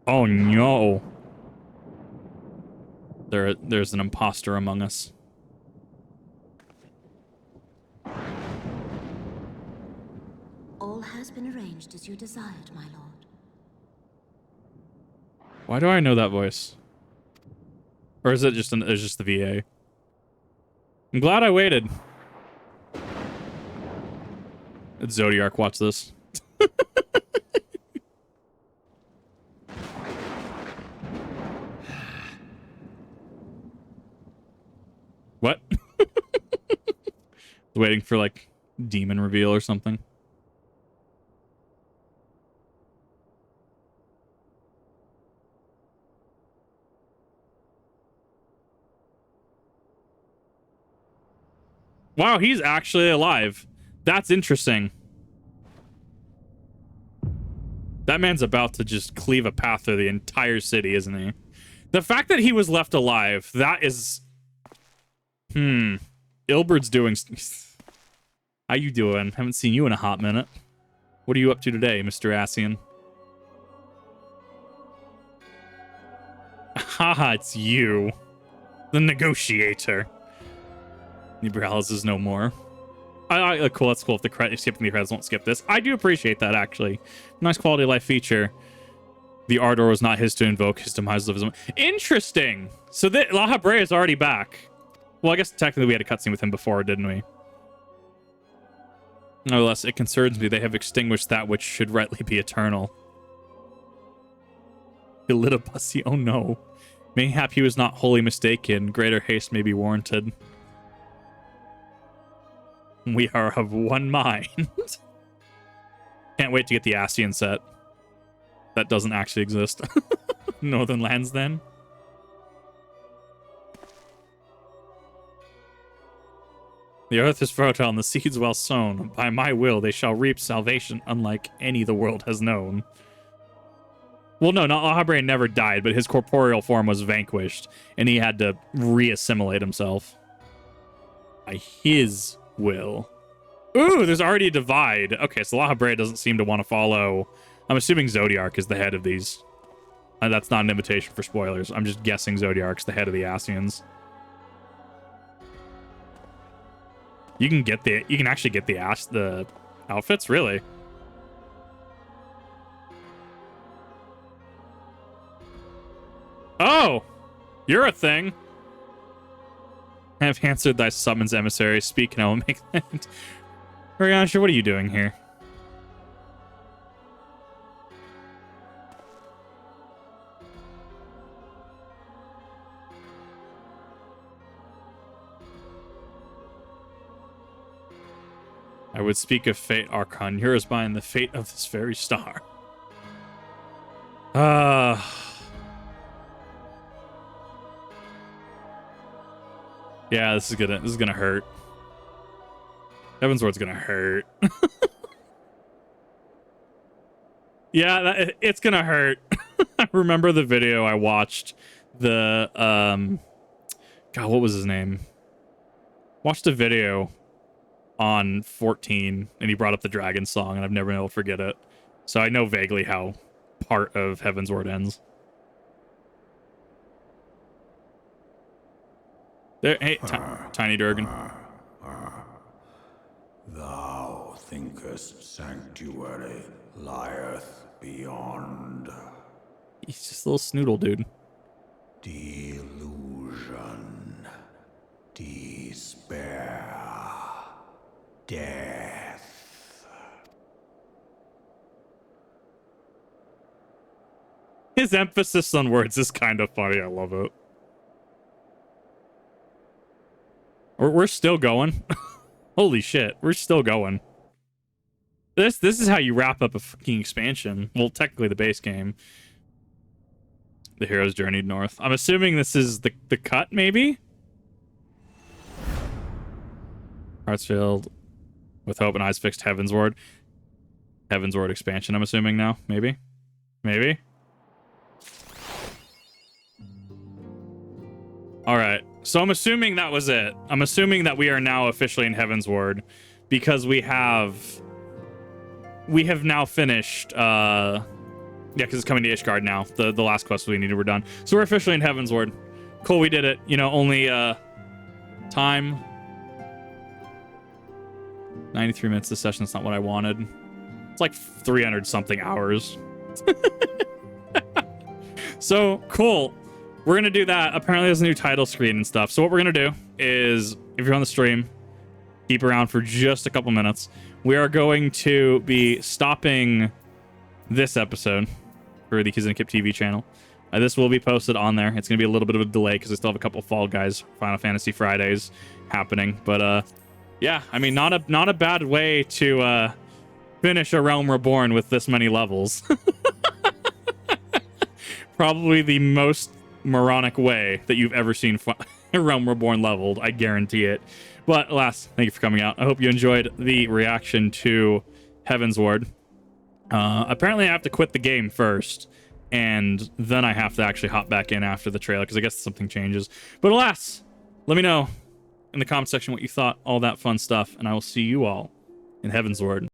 no, there's an imposter among us. All has been arranged as you desired, my lord. Why do I know that voice? Or is it just just the VA? I'm glad I waited. It's Zodiac, watch this. What? Waiting for like demon reveal or something. Wow, he's actually alive. That's interesting. That man's about to just cleave a path through the entire city, isn't he? The fact that he was left alive, that is... Ilbert's doing... How you doing? Haven't seen you in a hot minute. What are you up to today, Mr. Asian? Haha, it's you. The negotiator. Nebralis is no more. Cool, that's cool. If skipping the credits won't skip this. I do appreciate that, actually. Nice quality of life feature. The Ardor was not his to invoke. His demise of his own. Interesting. So La Habrea is already back. Well, I guess technically we had a cutscene with him before, didn't we? Nevertheless, it concerns me they have extinguished that which should rightly be eternal. He lit a bussy. Oh no. Mayhap he was not wholly mistaken. Greater haste may be warranted. We are of one mind. Can't wait to get the Ascian set. That doesn't actually exist. Northern lands, then. The earth is fertile and the seeds well sown. By my will, they shall reap salvation unlike any the world has known. Well, no, not Ul'dah never died, but his corporeal form was vanquished, and he had to re-assimilate himself. By his will. Ooh, there's already a divide. Okay, so Ul'dah doesn't seem to want to follow. I'm assuming Zodiark is the head of these. That's not an invitation for spoilers. I'm just guessing Zodiark's the head of the Ascians. You can actually get the outfits, really. Oh, you're a thing. I have answered thy summons, emissary. Speak and I will make that. Ariansha, what are you doing here? I would speak of fate, Archon. Yours mine, the fate of this very star. Yeah, this is gonna hurt. Heavensward's gonna hurt. Yeah, it's gonna hurt. I remember the video I watched. The God, what was his name? Watched a video on 14, and he brought up the dragon song, and I've never been able to forget it. So I know vaguely how part of Heavensward ends. There, hey, Tiny Durgan. Thou thinkest sanctuary lieth beyond. He's just a little snoodle, dude. Delusion, despair, death. His emphasis on words is kind of funny. I love it. We're still going. Holy shit, we're still going. This is how you wrap up a fucking expansion. Well, technically the base game. The heroes journeyed north. I'm assuming this is the cut, maybe? Hearts filled with hope and eyes fixed. Heavensward. Heavensward expansion, I'm assuming now. Maybe? Maybe? Alright. So I'm assuming that was it. I'm assuming that we are now officially in Heavensward because we have now finished yeah, because it's coming to Ishgard now. The last quest we needed were done. So we're officially in Heavensward. Cool, we did it. You know, only time 93 minutes this session. That's not what I wanted. It's like 300 something hours. So cool. We're going to do that. Apparently there's a new title screen and stuff. So what we're going to do is, if you're on the stream, keep around for just a couple minutes. We are going to be stopping this episode for the Kids in Kip TV channel. This will be posted on there. It's going to be a little bit of a delay because I still have a couple Fall Guys Final Fantasy Fridays happening. But yeah, I mean, not a bad way to finish A Realm Reborn with this many levels. Probably the most moronic way that you've ever seen A Realm Reborn leveled. I guarantee it. But alas, thank you for coming out. I hope you enjoyed the reaction to Heavensward. Apparently I have to quit the game first, and then I have to actually hop back in after the trailer, because I guess something changes. But alas, let me know in the comment section what you thought, all that fun stuff, and I will see you all in Heavensward.